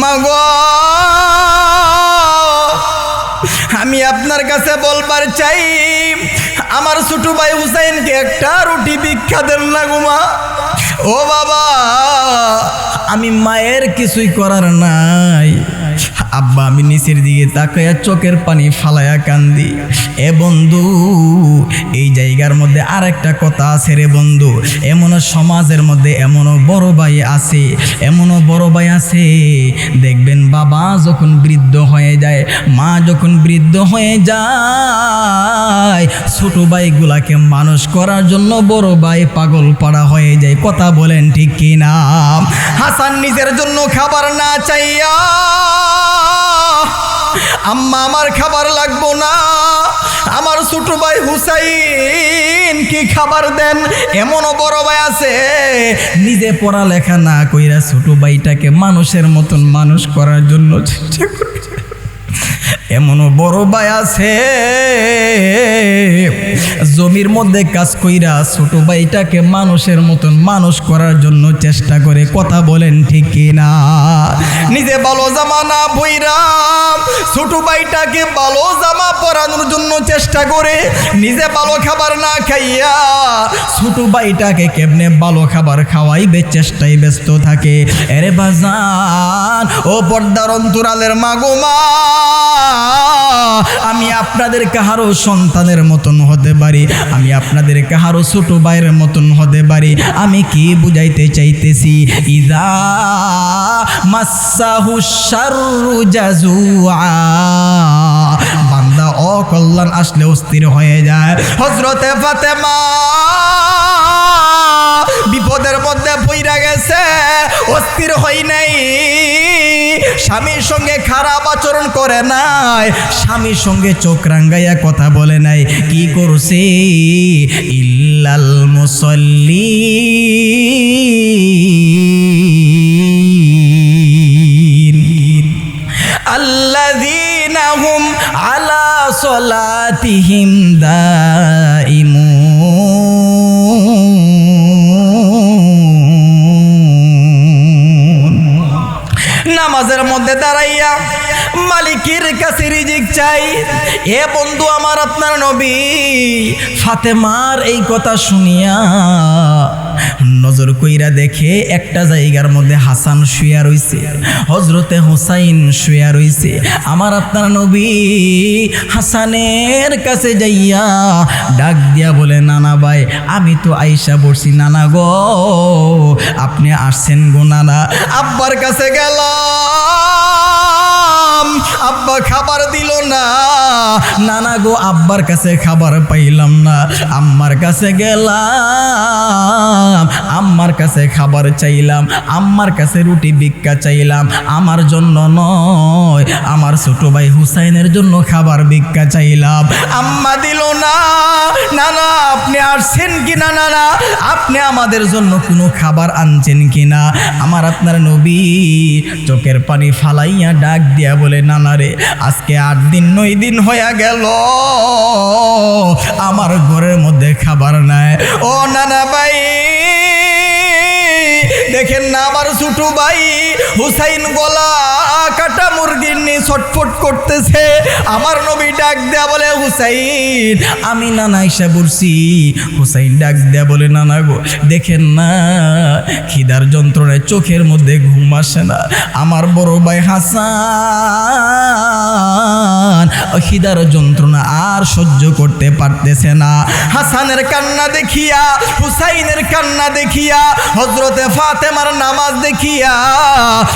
মাগো আমি আপনার কাছে বলবার চাই, আমার ছোট ভাই হুসাইনকে একটা রুটি ভিক্ষা দেন না গো মা। ও বাবা, আমি মায়ের কিছুই করার নাই। আব্বা আমি নিচের দিকে তাকাইয়া চোখের পানি ফালাইয়া কান্দি। এ বন্ধু, এই জায়গার মধ্যে আর একটা কথা আছে রে বন্ধু। এমনও সমাজের মধ্যে এমনও বড় ভাই আছে, এমনও বড় ভাই আছে, দেখবেন বাবা যখন বৃদ্ধ হয়ে যায়, মা যখন বৃদ্ধ হয়ে যায়, ছোট ভাইগুলাকে মানুষ করার জন্য বড় ভাই পাগল পাড়া হয়ে যায়। কথা বলেন ঠিক কিনা? হাসান নিজের জন্য খাবার না চাইয়া, আম্মা আমার খাবার লাগবো না, আমার ছোট ভাই হুসাইন কি খাবার দেন। এমনও বড় ভাই আছে নিজে পড়ালেখা না কইরা ছোট ভাইটাকে মানুষের মতন মানুষ করার জন্য চেষ্টা করছে। এমনও বড় ভাই আছে জমির মধ্যে কাজ কইরা ছোট ভাইটাকে মানুষের মতন মানুষ করার জন্য চেষ্টা করে। কথা বলেন ঠিক কিনা? নিজে ভালো জামা না পইরা ছোট ভাইটাকে ভালো জামা পরানোর জন্য চেষ্টা করে, নিজে ভালো খাবার না খাইয়া ছোট ভাইটাকে কেমনে ভালো খাবার খাওয়াইবে চেষ্টায় ব্যস্ত থাকে। এরে বাজান, ও পর্দার অন্তরালের মাগো মা, আমি আপনাদের কাহারও সন্তানের মতন হতে পারি, আমি আপনাদের কাহারও ছোট ভাইয়ের মতন হতে পারি। আমি কি বুঝাইতে চাইতেছি? ইযা মাসাহু শাররু জাজুআ, বান্দা অকল্যাণ আসলে অস্থির হয়ে যায়। হযরতে ফাতেমা বিপদের মধ্যে পইরা গেছে, অস্থির হই নাই, স্বামীর সঙ্গে খারাপ আচরণ করে নাই, স্বামীর সঙ্গে চোখ রাঙ্গাইয়া কথা বলে নাই। কি করছে? ইল্লাল মুসাল্লিন আল্লাযীনা হুম আলা সলাতিহিম দাইমুন, নামাজের মধ্যে দাঁড়াইয়া মালিকের কাছে রিজিক চাই। এ বন্ধু আমার, আপনার নবী ফাতেমার এই কথা শুনিয়া নজর কইরা দেখে একটা জায়গার মধ্যে হাসান শুয়া রইছে, হযরতে হুসাইন শুয়া রইছে। আমার আপনার নবী হাসানের কাছে যাইয়া ডাক দিয়া বলে, নানা ভাই আমি তো আইসা বসছি। নানা গো, আপনি আসছেন গো নানা। আব্বার কাছে গেলাম, আব্বা খাবার দিল না। নানা গো, আব্বার কাছে খাবার পাইলাম না। আম্মার কাছে গেলাম, আম্মার কাছে খাবার চাইলাম, আম্মার কাছে রুটি ভিক্ষা চাইলাম। আমার জন্য নয়, আমার ছোট ভাই হুসাইনের জন্য খাবার ভিক্ষা চাইলাম, আম্মা দিল না। নানা আপনি আসছেন কিনা? নানা আপনি আমাদের জন্য কোনো খাবার আনছেন কিনা? আমার আপনার নবী চোখের পানি ফালাইয়া ডাক দিয়া বলে, নানা রে, আজকে 8 দিন 9 দিন হয়ে গেল আমার ঘরের মধ্যে খাবার নাই। ও নানা ভাই, দেখেন না আমার ছোট ভাই হুসাইন গলা কাটা মুরগির নিয়ে ছটফট করতেছে। আমার নবী ডাক দেয়া বলে, হুসাইন আমি নানা এসে বলছি। হুসাইন ডাক দেয়া বলে, নানা গো, দেখেন না খিদার যন্ত্রণায় চোখের মধ্যে ঘুম আসে না। আমার বড় ভাই হাসান খিদার যন্ত্রণা আর সহ্য করতে পারতেছে না। হাসানের কান্না দেখিয়া, হুসাইনের কান্না দেখিয়া, হযরতে ফাতেমার নামাজ দেখিয়া,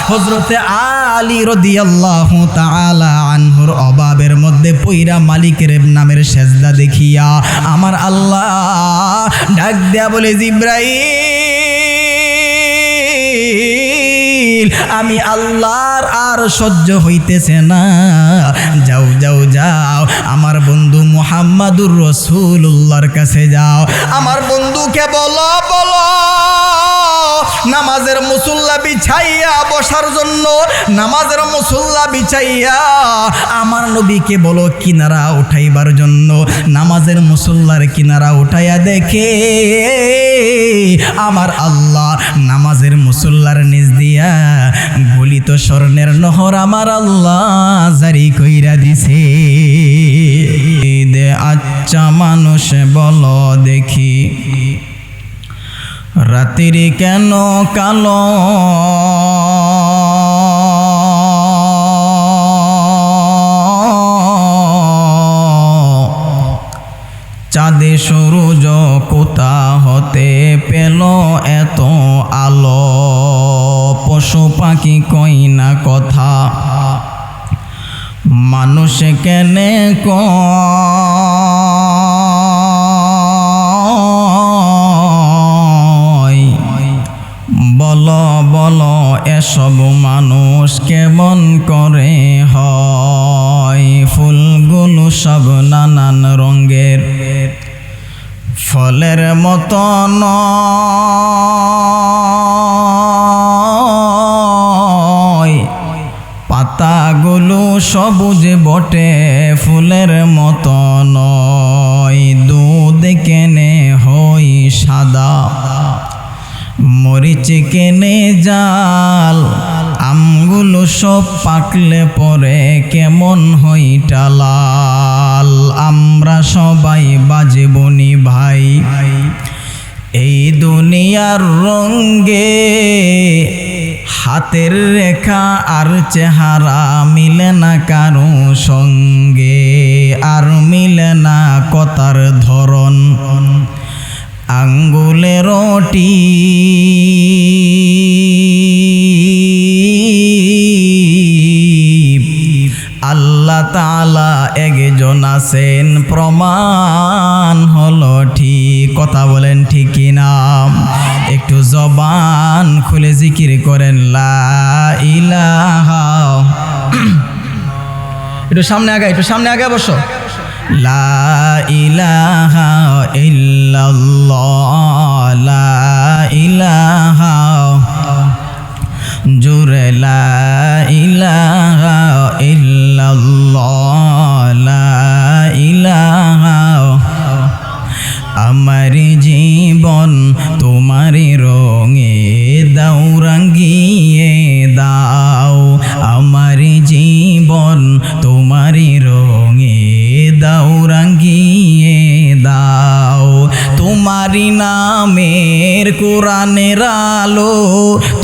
হযরতে আলী রাদিয়াল্লাহু তাআলা আনহুর অভাবের মধ্যে পইরা মালিকের নামের সেজদা দেখিয়া আমার আল্লাহ ডাক দেয়া বলে, জিবরাইল আমি আল্লাহর আর সহ্য হইতেছে না, যাও যাও যাও আমার বন্ধু মুহাম্মাদুর রাসূলুল্লাহর কাছে যাও। আমার বন্ধুকে বলো বলো নামাজের মুসল্লা বিছাইয়া বসার জন্য, নামাজের মুসল্লা বিছাইয়া আমার নবীকে বলো কিনারা উঠাইবার জন্য। নামাজের মুসল্লার কিনারা উঠাইয়া দেখে আমার আল্লাহ নামাজের মুসল্লার নিচ দিয়া গলি লোহিত স্বর্ণের নহর আমার আল্লাহ জারি কইরা দিছে। আচ্ছা মানুষ বলো দেখি, রাত্রি কেন কালো? চাঁদে সূরজ কোথা হতে পেল এত আলো? পশু পাখি কই না কথা, মানুষ কেনে কয়? বলো বলো এসব মানুষ কেমন করে হয়? ফুলগুলো সব নানান রঙের, ফলের মতন পাতাগুলো সবুজ বটে, ফুলের মতন দুধ কেনে হই সাদা, মরিচ কেনে জাল, আমগুলো সব পাকলে পরে কেমন হইটা লাল। আমরা সবাই বাজবনি ভাই এই দুনিয়ার রঙ্গে, হাতের রেখা আর চেহারা মিলে না কারো সঙ্গে, আর মিলে না কথার ধরন আঙ্গুলের টিপ। আল্লাহ তাআলা একজন আছেন, প্রমাণ হলো ঠিক। কথা বলেন ঠিক কিনা? একটু জবান খুলে জিকির করেন লা ইলাহা। একটু সামনে আগে, একটু সামনে আগে বসো। লা ইলাহা ইল্লাল্লাহ, লা ইলাহা, জোরে লা ইলাহা ইল্লাল্লাহ, লা ইলাহা। আমার জীবন তোমারি রঙে দাও রাঙিয়ে দাও, আমার জীবন তোমারি রঙে দাও রাঙিয়ে দাও। তোমারি নামের কোরআনের আলো,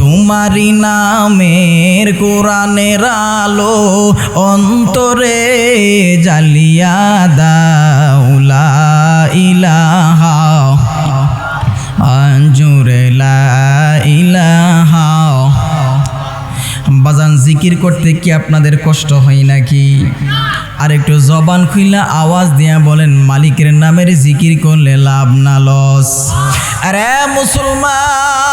তোমারি নামের কোরআনের আলো অন্তরে জ্বালিয়া দাও। লা ইলাহা আঞ্জুরে লা ইলাহা। বাজান জিকির করতে কি আপনাদের কষ্ট হয় নাকি? আর একটু জবান খুইলা আওয়াজ দিয়া বলেন মালিকের নামের জিকির করলে লাভ না লস? আরে মুসলমান,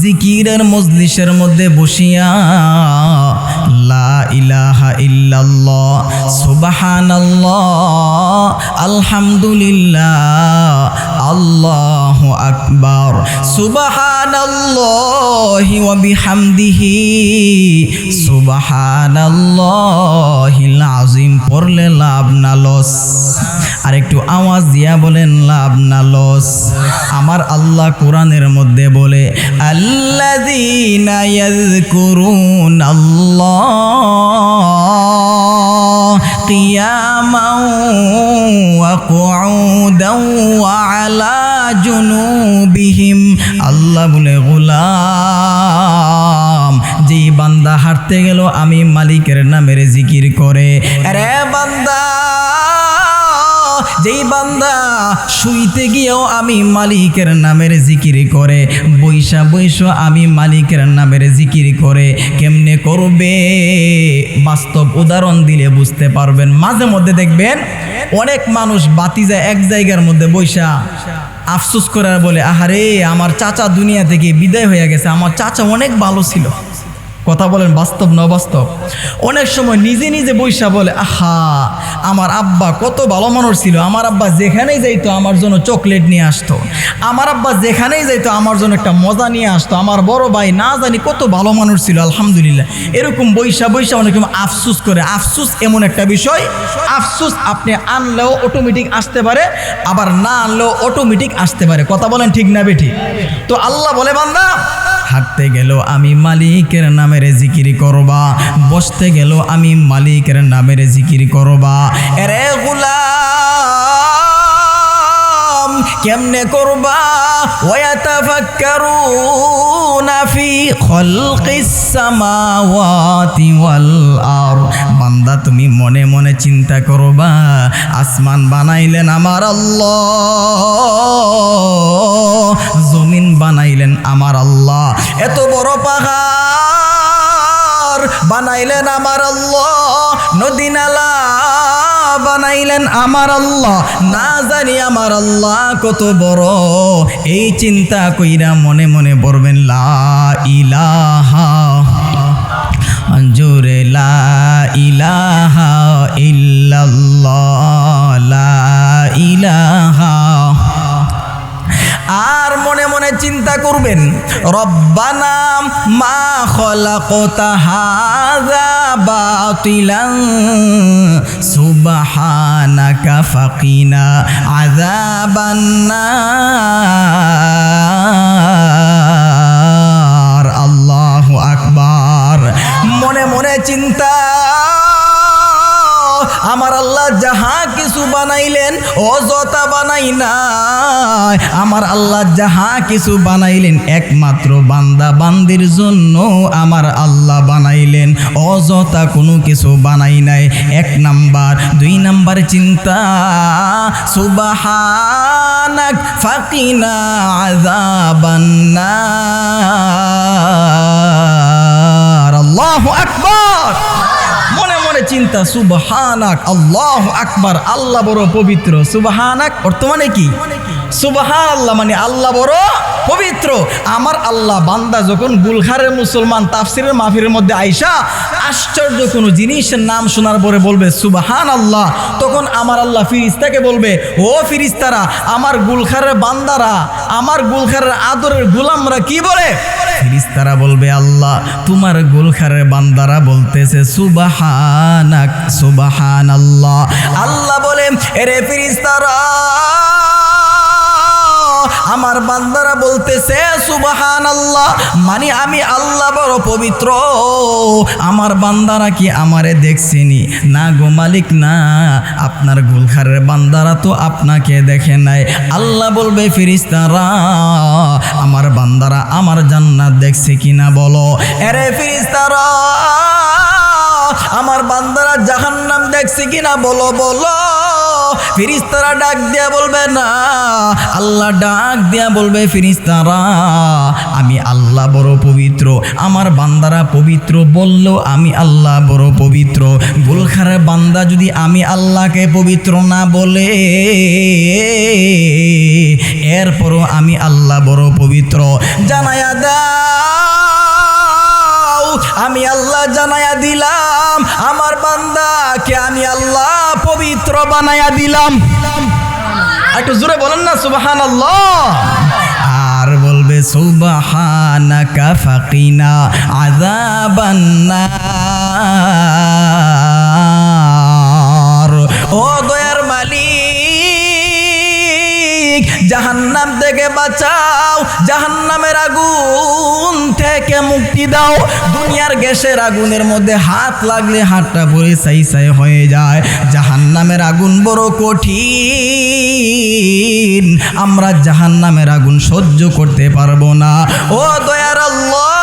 জিকিরের মজলিসের মধ্যে বসিয়া লা ইলাহা ইল্লাল্লাহ, সুবহানাল্লাহ, আলহামদুলিল্লাহ, আল্লাহু আকবার, সুবহানাল্লাহি ওয়া বিহামদিহি, সুবহানাল্লাহিল আযীম পড়লে লাভ না লস? আর একটু আওয়াজ দিয়া বলেন লাভ না লস? আমার আল্লাহ কোরআনের মধ্যে বলে আল্লাযীনা ইয়াযকুরুনাল্লাহ কিয়ামান ওয়া কুউদান ওয়া আলা জুনুবিহিম। আল্লাহ বলে গোলাম, যেই বান্দা হাঁটতে গেল আমি মালিকের নামের জিকির করে। আরে বান্দা, যেই বান্দা শুইতে গিয়েও আমি মালিকের নামের জিকির করে, বৈশা বৈশা আমি মালিকের নামের জিকির করে। কেমনে করবে? বাস্তব উদাহরণ দিলে বুঝতে পারবেন। মাঝে মধ্যে দেখবেন অনেক মানুষ বাতি যায় এক জায়গার মধ্যে বৈশা আফসোস করে বলে আহারে আমার চাচা দুনিয়া থেকে বিদায় হয়ে গেছে, আমার চাচা অনেক ভালো ছিল। কথা বলেন বাস্তব না বাস্তব? অনেক সময় নিজে নিজে বৈশা বলে আহা আমার আব্বা কত ভালো মানুষ ছিল, আমার আব্বা যেখানেই যাইতো আমার জন্য চকলেট নিয়ে আসতো, আমার আব্বা যেখানেই যাইতো আমার জন্য একটা মজা নিয়ে আসতো, আমার বড় ভাই না জানি কত ভালো মানুষ ছিল, আলহামদুলিল্লাহ। এরকম বৈশা বৈশা অনেক আফসুস করে। আফসুস এমন একটা বিষয়, আফসুস আপনি আনলেও অটোমেটিক আসতে পারে, আবার না আনলেও অটোমেটিক আসতে পারে। কথা বলেন ঠিক না বেঠি? তো আল্লাহ বলে বান্দা হাঁটতে গেল আমি মালিকের নামের জিকির করবা, বসতে গেল আমি মালিকের নামের জিকির করবা। এরে গোলাম কেমনে করবা? ওয়াতাফাক্কারুনা ফি খালকিস সামাওয়াতি ওয়াল আরদ। বান্দা তুমি মনে মনে চিন্তা করবা, আসমান বানাইলেন আমার আল্লাহ, জমিন বানাইলেন আমার আল্লাহ, এত বড় পাহাড় বানাইলেন আমার আল্লাহ, নদী নালা বানাইলেন আমার আল্লাহ, না জানি আমার আল্লাহ কত বড়। এই চিন্তা কইরা মনে মনে পড়বেন লা ইলাহা, জোরে লা ইলাহা ইল্লাল্লাহ, লা ইলাহা। আর মনে মনে চিন্তা করবেন, রব্বানা মা খলাকতা হাযা বাতিলান সুবহানাকা ফাকিনা আযাবান নার। আল্লাহু আকবার। মনে মনে চিন্তা, আমার আল্লাহ যাহা কিছু বানাইলেন অযথা বানাই নাই। আমার আল্লাহ যাহা কিছু বানাইলেন একমাত্র বান্দা বান্দির জন্য আমার আল্লাহ বানাইলেন, অযথা কোনো কিছু বানাই নাই। এক নাম্বার। দুই নাম্বার চিন্তা, সুবহানাক ফাকিনা আযাবান নার। আল্লাহু আকবার। মনে মনে চিন্তা, সুবহানাক, আল্লাহু আকবার, আল্লাহ বড় পবিত্র। সুবহানাক বর্তমানে কি? সুবহানাল্লাহ মানে আল্লাহ বড় পবিত্র। আমার আল্লাহ বান্দা যখন গুলখারের মুসলমান তাফসিরের মাহফিলের মধ্যে আইসা আশ্চর্য কোনো জিনিসের নাম শোনার পরে বলবে সুবহানাল্লাহ, তখন আমার আল্লাহ ফিরিস্তাকে বলবে, ও ফিরিস্তারা, আমার গুলখারের বান্দারা, আমার গুলখারের আদরের গোলামরা কি বলে? ফিরিস্তারা বলবে, আল্লাহ তোমার গুলখারের বান্দারা বলতেছে সুবহানাক, সুবহানাল্লাহ। আল্লাহ বলে, এরে ফিরিস্তারা, আমার বান্দারা বলতেছে সুবহানাল্লাহ, মানে আমি আল্লাহ বড় পবিত্র। আমার বান্দারা কি আমারে দেখছেনি? না গো মালিক, না, আপনার গুলখারের বান্দারা তো আপনাকে দেখে নাই। আল্লাহ বলবে, ফিরিস্তারা, আমার বান্দারা আমার জান্নাত দেখছে কিনা বলো। এরে ফিরিস্তারা, আমার বান্দারা জাহান্নাম দেখছে কিনা বলো, বলো। ফিরিস্তারা ডাক দিয়া বলবে, না। আল্লাহ ডাক দিয়া বলবে, ফিরিস্তারা, আমি আল্লাহ বড় পবিত্র, আমার বান্দারা পবিত্র বললো, আমি আল্লাহ বড় পবিত্র। গুলখারের বান্দা যদি আমি আল্লাহকে পবিত্র না বলে, এরপরও আমি আল্লাহ বড় পবিত্র জানায়া দাও। আমি আল্লাহ জানায়া দিলাম, আমার বান্দাকে আমি আল্লাহ পবিত্র বানায়া দিলাম। একটু জোরে বলেন না সুবহানাল্লাহ। আর বলবে, সুবহানাকা ফাকিনা আযাবান নার। ও দয়ার মালিক, জাহান্নাম থেকে বাঁচাও, জাহান্নামের আগুন থেকে মুক্তি দাও। দুনিয়ার গ্যাসের আগুনের মধ্যে হাত লাগলে হাতটা পুড়ে ছাই ছাই হয়ে যায়। জাহান্নামের আগুন বড় কঠিন, আমরা জাহান্নামের আগুন সহ্য করতে পারবো না। ও দয়ার আল্লাহ,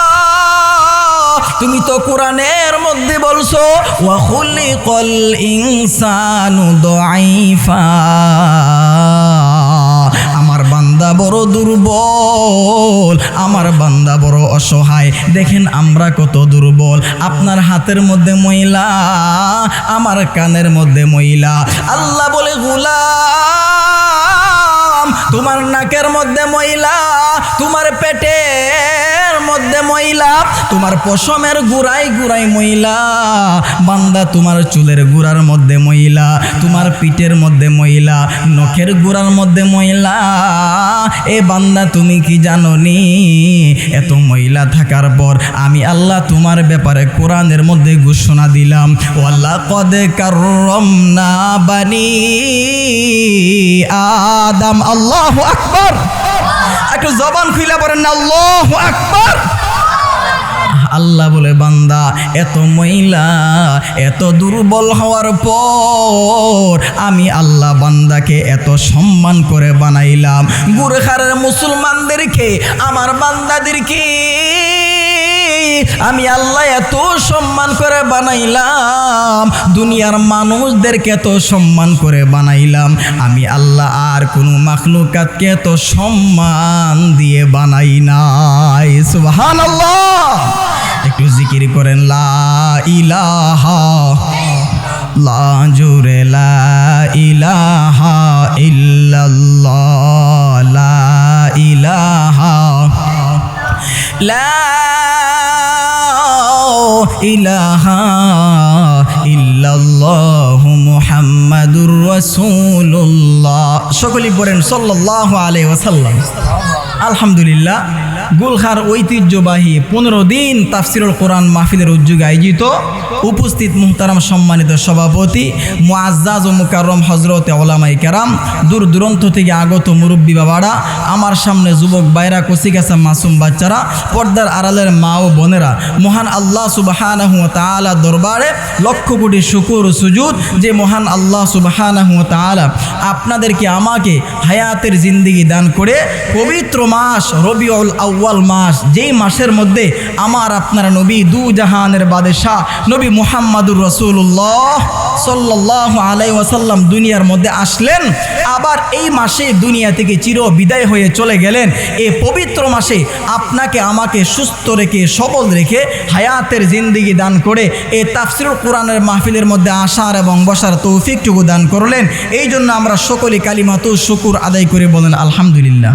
তুমি তো কোরআনের মধ্যে বলছো, ওয়া খুলিকাল ইনসানু দাঈফা। আমার বান্দা বড় দুর্বল, আমার বান্দা বড় অসহায়। দেখেন আমরা কত দুর্বল। আপনার হাতের মধ্যে ময়লা, আমার কানের মধ্যে ময়লা। আল্লাহ বলে, গোলাম তোমার নাকের মধ্যে ময়লা, তোমার পেটের মধ্যে ময়লা, তোমার পশমের গুড়াই গুড়াই ময়লা। বান্দা তোমার চুলের গুড়ার মধ্যে ময়লা, তোমার পিঠের মধ্যে ময়লা, নখের গুড়ার মধ্যে ময়লা। এ বান্দা তুমি কি জানো নি, এত ময়লা থাকার পর আমি আল্লাহ তোমার ব্যাপারে কোরআনের মধ্যে ঘোষণা দিলাম, ওয়ালাকাদ কাররামনা বানি আদম। আল্লাহু আকবার। একটু জবান খুলে বলেন না আল্লাহু আকবার। আল্লাহ বলে বান্দা এত মহিলা এত দুর্বল হওয়ার পর আমি আল্লাহ বান্দাকে এত সম্মান করে বানাইলাম। গুরখারের মুসলমানদেরকে আমার বান্দাদেরকে আমি আল্লাহ এত সম্মান করে বানাইলাম, দুনিয়ার মানুষদেরকে এত সম্মান করে বানাইলাম, আমি আল্লাহ আর কোনো মাখলুকাতকে এত সম্মান দিয়ে বানাই নাই। সুবহানাল্লাহ। একটু জিকির করেন লা ইলাহা লা জুরে লা ইলাহা ইল্লাল্লাহ লা ইলাহা লা ইলাহা ইল্লাল্লাহু মুহাম্মাদুর রাসূলুল্লাহ। সকলেই পড়েন সাল্লাল্লাহু আলাইহি ওয়াসাল্লাম। আলহামদুলিল্লাহ, গুলখার ঐতিহ্যবাহী 15 দিন তাফসিরুল কোরআন মাহফিলের উদ্যোগে আয়োজিত উপস্থিত মুহতারাম সম্মানিত সভাপতি মুআজ্জাজ ও মুকাররম হযরতে উলামায়ে কেরাম, দূর দূরান্ত থেকে আগত মুরব্বী বাবারা, আমার সামনে যুবক বাইরা, কচিকাঁচা মাসুম বাচ্চারা, পর্দার আড়ালের মা ও বোনেরা, মহান আল্লাহ সুবহানাহু ওয়া তাআলা দরবারে লক্ষ কোটি শুকর ও সুজুদ যে মহান আল্লাহ সুবহানাহু ওয়া তাআলা আপনাদেরকে আমাকে হায়াতের জিন্দেগি দান করে পবিত্র মাস রবিউল আউয়াল মাস, যেই মাসের মধ্যে আমার আপনার নবী দু জাহানের বাদশাহ নবী মুহাম্মাদুর রাসূলুল্লাহ সাল্লাল্লাহু আলাইহি ওয়াসাল্লাম দুনিয়ার মধ্যে আসলেন, আবার এই মাসে দুনিয়া থেকে চির বিদায় হয়ে চলে গেলেন। এই পবিত্র মাসে আপনাকে আমাকে সুস্থ রেখে সবল রেখে হায়াতের জিন্দেগি দান করে এই তাফসিরুল কোরআনের মাহফিলের মধ্যে আসার এবং বসার তৌফিকটুকু দান করলেন। এই জন্য আমরা সকলে কালিমাতু শুকুর আদায় করে বলেন আলহামদুলিল্লাহ।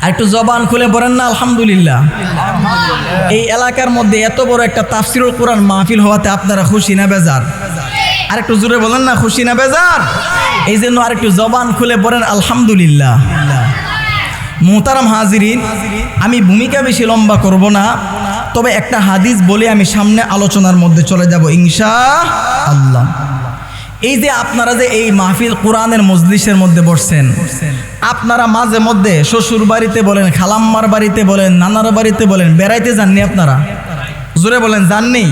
আর একটু জবান খুলে পড়েন না আলহামদুলিল্লাহ। এই এলাকার মধ্যে এত বড় একটা তাফসিরুল কোরআন মাহফিল হওয়াতে আপনারা খুশি না বেজার? আর একটু জোরে বলেন না, খুশি না বেজার? এই জন্য আর একটু জবান খুলে পড়েন আলহামদুলিল্লাহ। মুহতারাম হাজিরিন, আমি ভূমিকা বেশি লম্বা করব না, তবে একটা হাদিস বলে আমি সামনে আলোচনার মধ্যে চলে যাব ইনশাআল্লাহ। এই যে আপনারা যে এই মাহফিল কোরআনের মজলিসের মধ্যে বসছেন, আপনারা মাঝে মধ্যে শ্বশুর বাড়িতে বলেন, খালাম্মার বাড়িতে বলেন, নানার বাড়িতে বলেন, বেড়াইতে যাননি? আপনারা জোরে বলেন যাননি?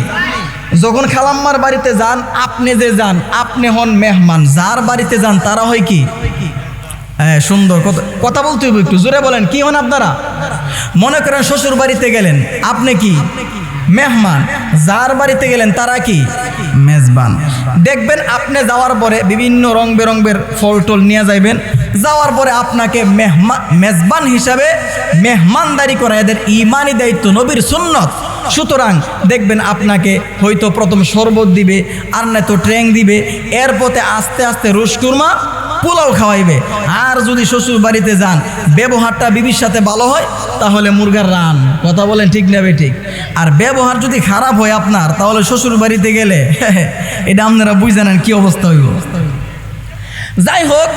যখন খালাম্মার বাড়িতে যান, আপনি যে যান আপনি হন মেহমান, যার বাড়িতে যান তারা হয় কি? হ্যাঁ, সুন্দর কথা বলতে হবে, একটু জোরে বলেন কি হন আপনারা? মনে করেন শ্বশুর বাড়িতে গেলেন, আপনি কি? মেহমান। যার বাড়িতে গেলেন তারা কি? মেজবান। দেখবেন আপনি যাওয়ার পরে বিভিন্ন রং বেরঙের ফল টল নিয়ে যাইবেন, যাওয়ার পরে আপনাকে মেজবান হিসাবে মেহমানদারি করা এদের ইমানি দায়িত্ব, নবীর সুন্নত। সুতরাং দেখবেন আপনাকে হয়তো প্রথম শরবত দিবে, আর না তো ট্রেং দিবে, এর পথে আস্তে আস্তে রসকুরমা পোলাও খাওয়াইবে। আর যদি শ্বশুর বাড়িতে যান, ব্যবহারটা বিবির সাথে ভালো হয় তাহলে মুরগার রান। কথা বলেন ঠিক না ঠিক? আর ব্যবহার যদি খারাপ হয় আপনার, তাহলে শ্বশুর বাড়িতে গেলে এটা আপনারা বুঝে নেন কি অবস্থা হইব। যাই হোক,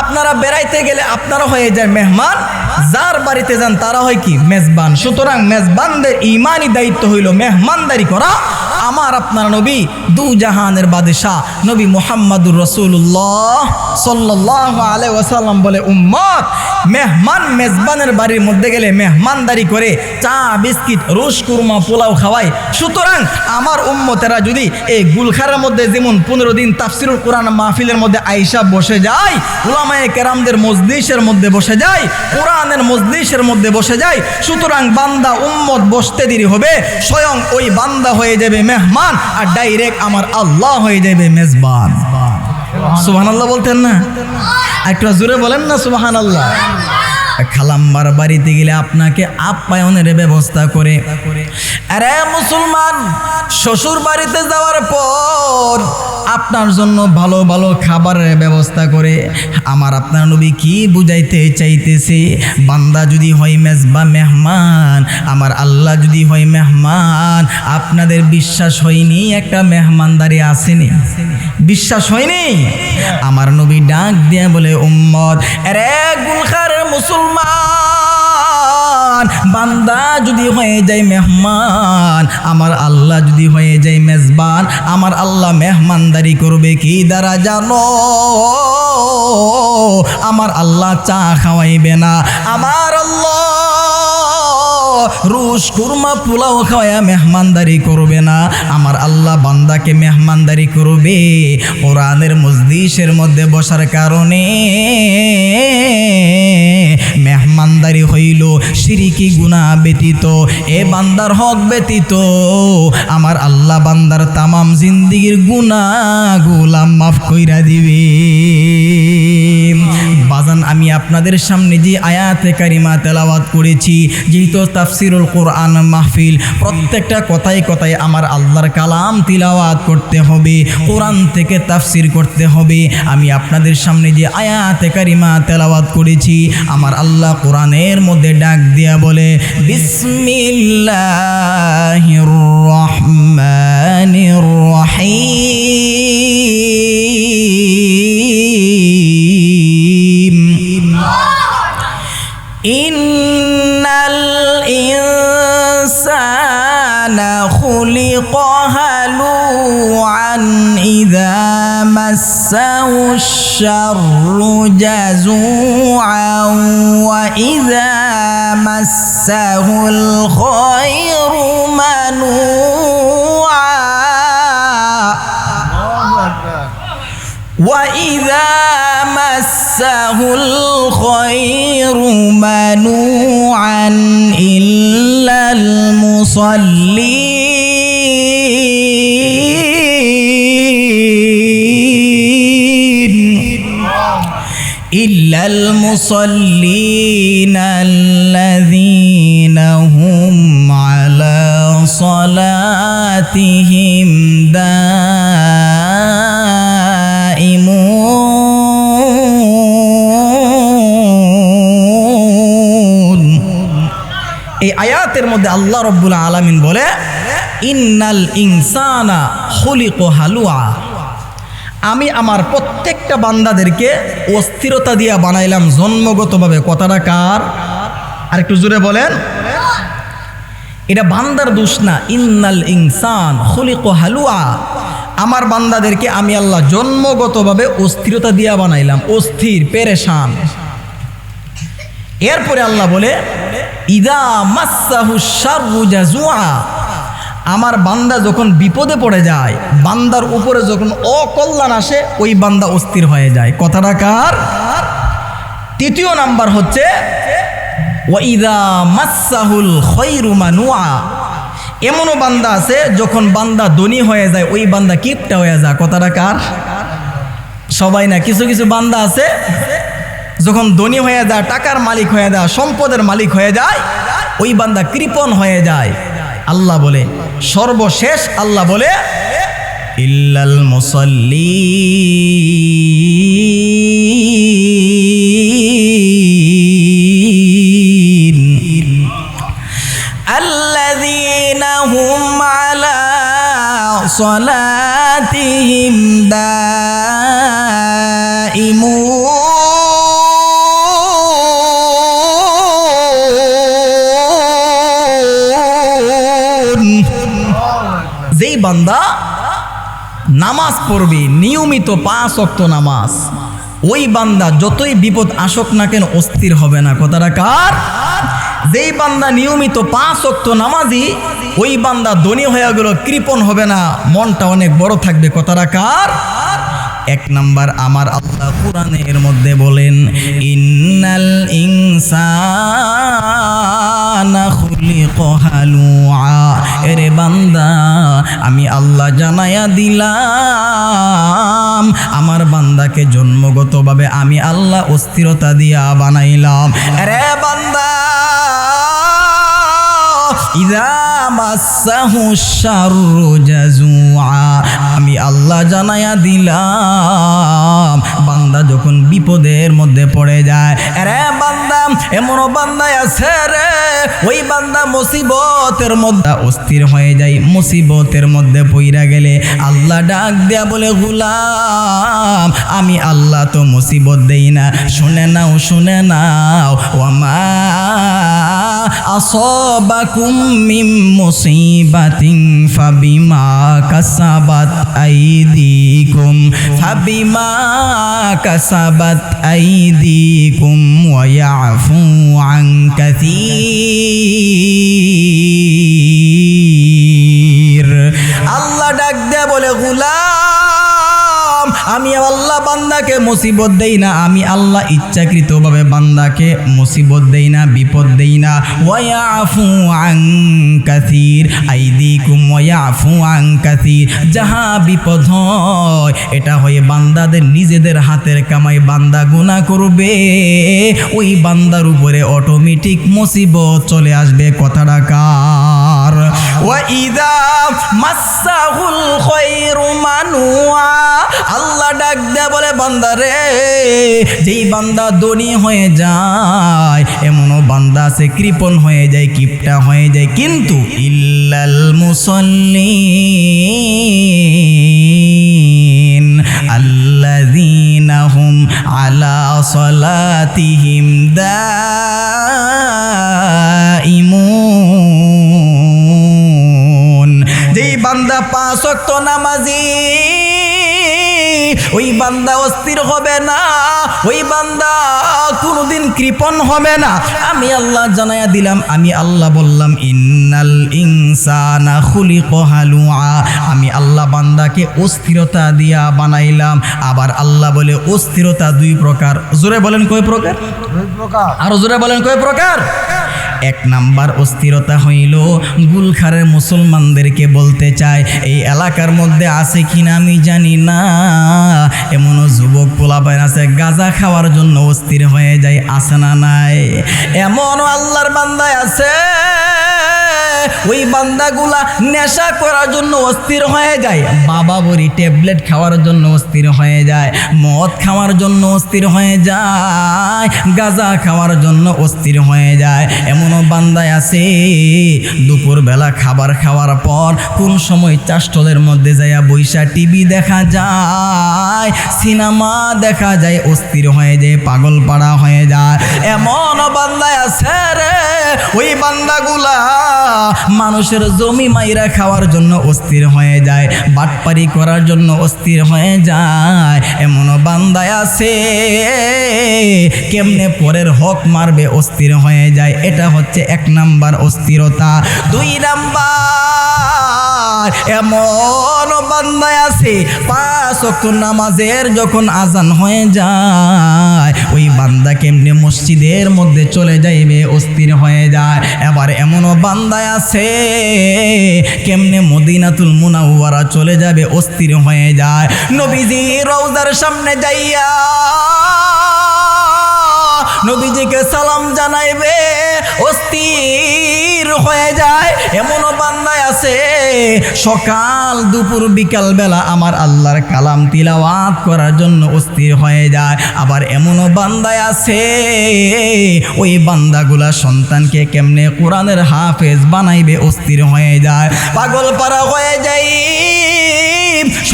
আপনারা বেড়াইতে গেলে আপনারা হয়ে যায় মেহমান, যার বাড়িতে যান তারা হয় কি? মেজবান। সুতরাং মেজবানদের ইমানি দায়িত্ব হইল মেহমানদারি করা। আমার আপনার নবী দু জাহানের বাদশাহ নবী মুহাম্মাদুর রাসূলুল্লাহ সাল্লাল্লাহু আলাইহি ওয়াসাল্লাম বলে, উম্মত মেহমান মেজবানের বাড়ির মধ্যে গেলে মেহমানদারি করে চা বিস্কিট রোজ কুরমা পোলাও খাওয়ায়। সুতরাং আমার উম্মতেরা যদি এই গুলখারের মধ্যে যেমন 15 দিন তাফসিরুল কোরআন মাহফিলের মধ্যে আইসা বসে যায়, উলামায়ে কেরামদের মজলিসের মধ্যে বসে যায়, কোরআনের মজলিসের মধ্যে বসে যায়, সুতরাং বান্দা উম্মত বসতে দেরি হবে, স্বয়ং ওই বান্দা হয়ে যাবে মেহমান, আর ডাইরেক্ট আমার আল্লাহ হয়ে যাবে মেজবান। সুবহানাল্লাহ বলতেন না? একটু জোরে বলেন না সুবহানাল্লাহ। খালাম্মার বাড়িতে গেলে আপনাকে আপ্যায়নের ব্যবস্থা করে। আরে মুসলমান, শ্বশুর বাড়িতে যাওয়ার পর আপনার জন্য ভালো ভালো খাবারের ব্যবস্থা করে। আমার আপনার নবী কি বুঝাইতে চাইতেছে? বান্দা যদি হয় মেজবা মেহমান, আমার আল্লাহ যদি হয় মেহমান, আপনাদের বিশ্বাস হয়নি একটা মেহমানদারি আসেনি? বিশ্বাস হয়নি? আমার নবী ডাক দিয়া বলে, উম্মত আরে গুলখার মুসলমান, বান্দা যদি হয়ে যায় মেহমান, আমার আল্লাহ যদি হয়ে যায় মেজবান, আমার আল্লাহ মেহমানদারি করবে কি দ্বারা জানো? আমার আল্লাহ চা খাওয়াইবে না, আমার আল্লাহ রুশ কুরমা পোলাও খাওয়ায়া মেহমানদারি করবে না, আমার আল্লাহ বান্দাকে মেহমানদারি করবে কোরআনের মজলিসের মধ্যে বসার কারণে। মেহমানদারি হইল শিরকি গুনাহ ব্যতীত, এ বান্দার হক ব্যতীত আমার আল্লাহ বান্দার তামাম জিন্দিগির গুনাহগুলা মাফ কইরা দিবে। বাজান, আমি আপনাদের সামনে যে আয়াতে কারিমা তেলাওয়াত করেছি, যেহেতু তাফসিরুল কোরআন মাহফিল, প্রত্যেকটা কথায় কথায় আমার আল্লাহর কালাম তিলাওয়াত করতে হবে, কোরআন থেকে তাফসির করতে হবে। আমি আপনাদের সামনে যে আয়াতে কারিমা তেলাওয়াত করেছি, আমার আল্লাহ কোরআনের মধ্যে ডাক দিয়া বলে, বিসমিল্লাহির রহমানির রহিম, ইন্নাল ইনসানা খুলিকা হালুআন ইযা মাসসাহুশ শাররু জাযুআন ওয়া ইযা মাসসাহুল খায়রু মানুআ وَإِذَا مَسَّهُ الْخَيْرُ مَنُوعًا إِلَّا المصلين الذين هم على صلاتهم দাইমুন। এই আয়াতের মধ্যে আল্লাহ রাব্বুল আলামিন বলে, ইন্নাল ইনসানা খুলিকা হালুআ, আমি আমার প্রত্যেকটা বান্দাদেরকে অস্থিরতা দিয়া বানাইলাম জন্মগতভাবে। কথাটা কার? আর একটু জোরে বলেন। এটা বান্দার দোষ না। ইন্নাল ইনসান খুলিকা হালুআ, আমার বান্দাদেরকে আমি আল্লাহ জন্মগতভাবে অস্থিরতা দিয়া বানাইলাম, অস্থির, পেরেশান। এরপরে আল্লাহ বলে, ইযা মাসসাহুশ শাররু জাযুআ, আমার বান্দা যখন বিপদে পড়ে যায়, বান্দার উপরে যখন অকল্যাণ আসে, ওই বান্দা অস্থির হয়ে যায়। কথাটা কার? তৃতীয় নাম্বার হচ্ছে ওয়াইদা মাসসাহুল খায়রু মানুআ, এমনও বান্দা আছে যখন বান্দা ধনী হয়ে যায়, ওই বান্দা কিপটা হয়ে যায়। কথাটা কার? সবাই না, কিছু কিছু বান্দা আছে যখন ধনী হয়ে যায়, টাকার মালিক হয়ে যায়, সম্পদের মালিক হয়ে যায়, ওই বান্দা কৃপণ হয়ে যায়। আল্লাহ বলে, সর্বশেষ আল্লাহ বলে, ইল্লাল মুসাল্লিন আল্লাযীনা হুম আলা সালাতিহিম দাইমুন। যেই বান্দা নামাজ পড়বে নিয়মিত 5 ওয়াক্ত নামাজ, ওই বান্দা যতই বিপদ আসুক না কেন অস্থির হবে না। কথাটা কার? যেই বান্দা নিয়মিত 5 ওয়াক্ত নামাজি, ওই বান্দা ধনী হয়ে গেল, কৃপণ হবে না, মনটা অনেক বড় থাকবে। কথাটা কার? এক নাম্বার আমার আল্লাহ কোরআনের মধ্যে বলেন, ইন্নাল ইনসানা খুলিকা হালুআ, এরে বান্দা আমি আল্লাহ জানায়া দিলাম, আমার বান্দাকে জন্মগতভাবে আমি আল্লাহ অস্থিরতা দিয়া বানাইলাম। এরে বান্দা, ইযা মাসসাহুশ শাররু জাযুআ, আমি আল্লাহ জানায়া দিলাম, বান্দা যখন বিপদের মধ্যে পড়ে যায়, আরে বান্দা এমনও বান্দা আছে রে, ওই বান্দা মুসিবতের মধ্যে অস্থির হয়ে যায়, মুসিবতের মধ্যে পইরা গেলে আল্লাহ ডাক দেয়া বলে, গোলাম আমি আল্লাহ তো মুসিবত দেই না, শুনে নাও শুনে নাও, ওয়ামা আসাবাকুম মিন মুসিবাতিন ফাবিমা কাসাবাত আইদিকুম ওয়া ইয়াফু আন কাসীর। আল্লাহ ডাক দেয়া বলে, গোলাম, আমি আল্লাহ বান্দাকে মুসিবত দেই না, আমি আল্লাহ ইচ্ছাকৃতভাবে বান্দাকে মুসিবত দেই না, বিপদ দেই না। ওয়া ইয়াফু আন কাসীর, আইদিকুম ওয়া ইয়াফু আন কাসীর। যাহা বিপদ হয় এটা হয় বান্দাদের নিজেদের হাতের কামাই। বান্দা গুনাহ করবে, ওই বান্দার উপরে অটোমেটিক মুসিবত চলে আসবে। কথাটা কার? ওয়া ইযা মাসসাহুল খায়রু মানুআ, আল্লাহ ডাক দেয়া বলে, বান্দারে, যেই বান্দা ধনী হয়ে যায়, এমনও বান্দা আছে কৃপণ হয়ে যায়, কিপটা হয়ে যায়, কিন্তু ইল্লাল মুসাল্লিন আল্লাযীনা হুম আলা সালাতিহিম দাইমুন। যেই বান্দা 5 ওয়াক্ত নামাজি, ওই বান্দা অস্থির হবে না, ওই বান্দা কোনোদিন কৃপণ হবে না। আমি আল্লাহ জানায়া দিলাম, আমি আল্লাহ বললাম, ইন্নাল ইনসানা খুলিকা হালুআ, আমি আল্লাহ বান্দাকে অস্থিরতা দিয়া বানাইলাম। আবার আল্লাহ বলে অস্থিরতা 2 প্রকার। জোরে বলেন কয় প্রকার? 2 প্রকার। আরো জোরে বলেন কয় প্রকার? 1 নাম্বার অস্থিরতা হইল, গুলখারের মুসলমানদেরকে বলতে চায়, এই এলাকার মধ্যে আছে কিনা আমি জানি না, এমনও যুবক পোলাপাইন আছে গাঁজা খাওয়ার জন্য অস্থির হয়ে যায়। আছে না নাই? এমনও আল্লাহর বান্দায় আছে, ওই বান্দাগুলা নেশা করার জন্য অস্থির হয়ে যায়, বাবা বড়ি ট্যাবলেট খাওয়ার জন্য অস্থির হয়ে যায়, মদ খাওয়ার জন্য অস্থির হয়ে যায়, গাঁজা খাওয়ার জন্য অস্থির হয়ে যায়। এমনও বান্দায় আছে দুপুরবেলা খাবার খাওয়ার পর কোন সময় চাষটলের মধ্যে যাইয়া বৈশা টিভি দেখা যায়, সিনেমা দেখা যায়, অস্থির হয়ে যায়, পাগল পাড়া হয়ে যায়। এমনও বান্দায় আছে রে, ওই বান্দাগুলা মানুষের জমি মাইরা খাওয়ার জন্য অস্থির হয়ে যায়, বাটপারি করার জন্য অস্থির হয়ে যায়। এমনও বান্দায় আছে কেমনে পরের হক মারবে অস্থির হয়ে যায়। এটা হচ্ছে 1 নাম্বার অস্থিরতা। 2 নাম্বার, এমন বান্দায় আছে 5 ওয়াক্ত নামাজের যখন আজান হয়ে যায়, ওই বান্দা কেমনে মসজিদের মধ্যে চলে যাইবে অস্থির হয়ে যায়। এবার এমনও বান্দায় আছে কেমনে মদিনাতুল মুনাওয়ারা চলে যাবে অস্থির হয়ে যায়। নবীজি রওজার সামনে যাইয়া নবীজিকে সালাম জানাইবে অস্থির হয়ে যায়। এমনও বান্দায় আছে সকাল দুপুর বিকাল বেলা আমার আল্লাহর কালাম তিলাওয়াত করার জন্য অস্থির হয়ে যায়। আবার এমনও বান্দায় আছে ওই বান্দাগুলা সন্তানকে কেমনে কোরআনের হাফেজ বানাইবে অস্থির হয়ে যায়, পাগল পারা হয়ে যায়।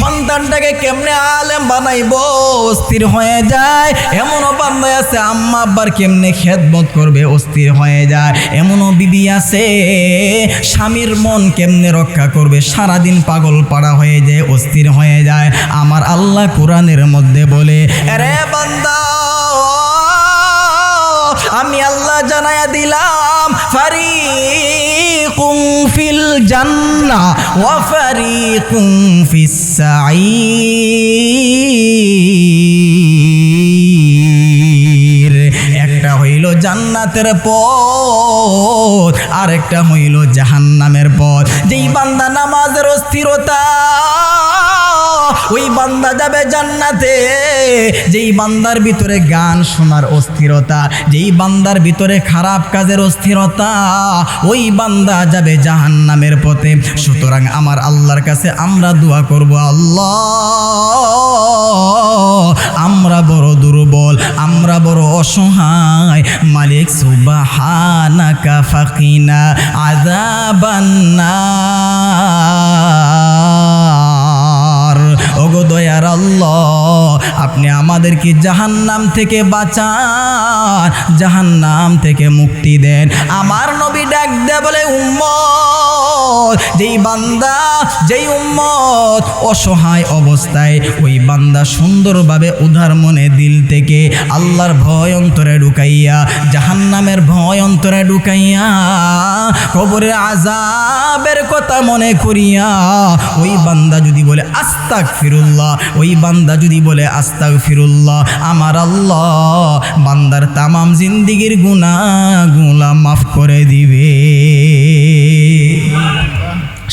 সন্তানটাকে কেমনে আলেম বানাইবো অস্থির হয়ে যায়। এমনও বান্দায় আছে আম্মা আব্বার কেমনে খেদমত করবে অস্থির হয়ে যায়। এমনও বিবি আছে স্বামীর মন কেমনে রক্ষা করবে সারাদিন পাগল পাড়া হয়ে যায় অস্থির হয়ে যায়। আমার আল্লাহ কোরআনের মধ্যে বলে, আরে বান্দা আমি আল্লাহ জানায়া দিলাম ফারিকুম ফিল জান্নাহ ওয়া ফারিকুম ফিস সাঈর। একটা হইল জান্নাতের পথ আর একটা হইল জাহান্নামের পথ। যেই বান্দা নামাজের অস্থিরতা ওই বান্দা যাবে জান্নাতে। যেই বান্দার ভিতরে গান শোনার অস্থিরতা, যেই বান্দার ভিতরে খারাপ কাজের অস্থিরতা, ওই বান্দা যাবে জাহান্নামের পথে। সুতরাং আমার আল্লাহর কাছে আমরা দোয়া করব, আল্লাহ আমরা বড় দুর্বল, আমরা বড় অসহায়, মালিক সুবহানাকা ফাকিনা আযাবান্নার। ওগো দয়ার আল্লাহ আপনি আমাদেরকে জাহান্নাম থেকে বাঁচান, জাহান্নাম থেকে মুক্তি দেন। আমার নবী ডাক দেয়া বলে, উম্মত যেই বান্দা যেই উম্মত অসহায় অবস্থায় ওই বান্দা সুন্দরভাবে উদার মনে দিল থেকে আল্লাহর ভয় অন্তরে ঢুকাইয়া জাহান্নামের ভয় অন্তরে ঢুকাইয়া কবরের আযাবের কথা মনে করিয়া ওই বান্দা যদি বলে আস্তাগফিরুল্লাহ, ওই বান্দা যদি বলে আস্তাগফিরুল্লাহ, আমার আল্লাহ বান্দার তামাম জিন্দেগির গুনাহগুলো মাফ করে দিবে।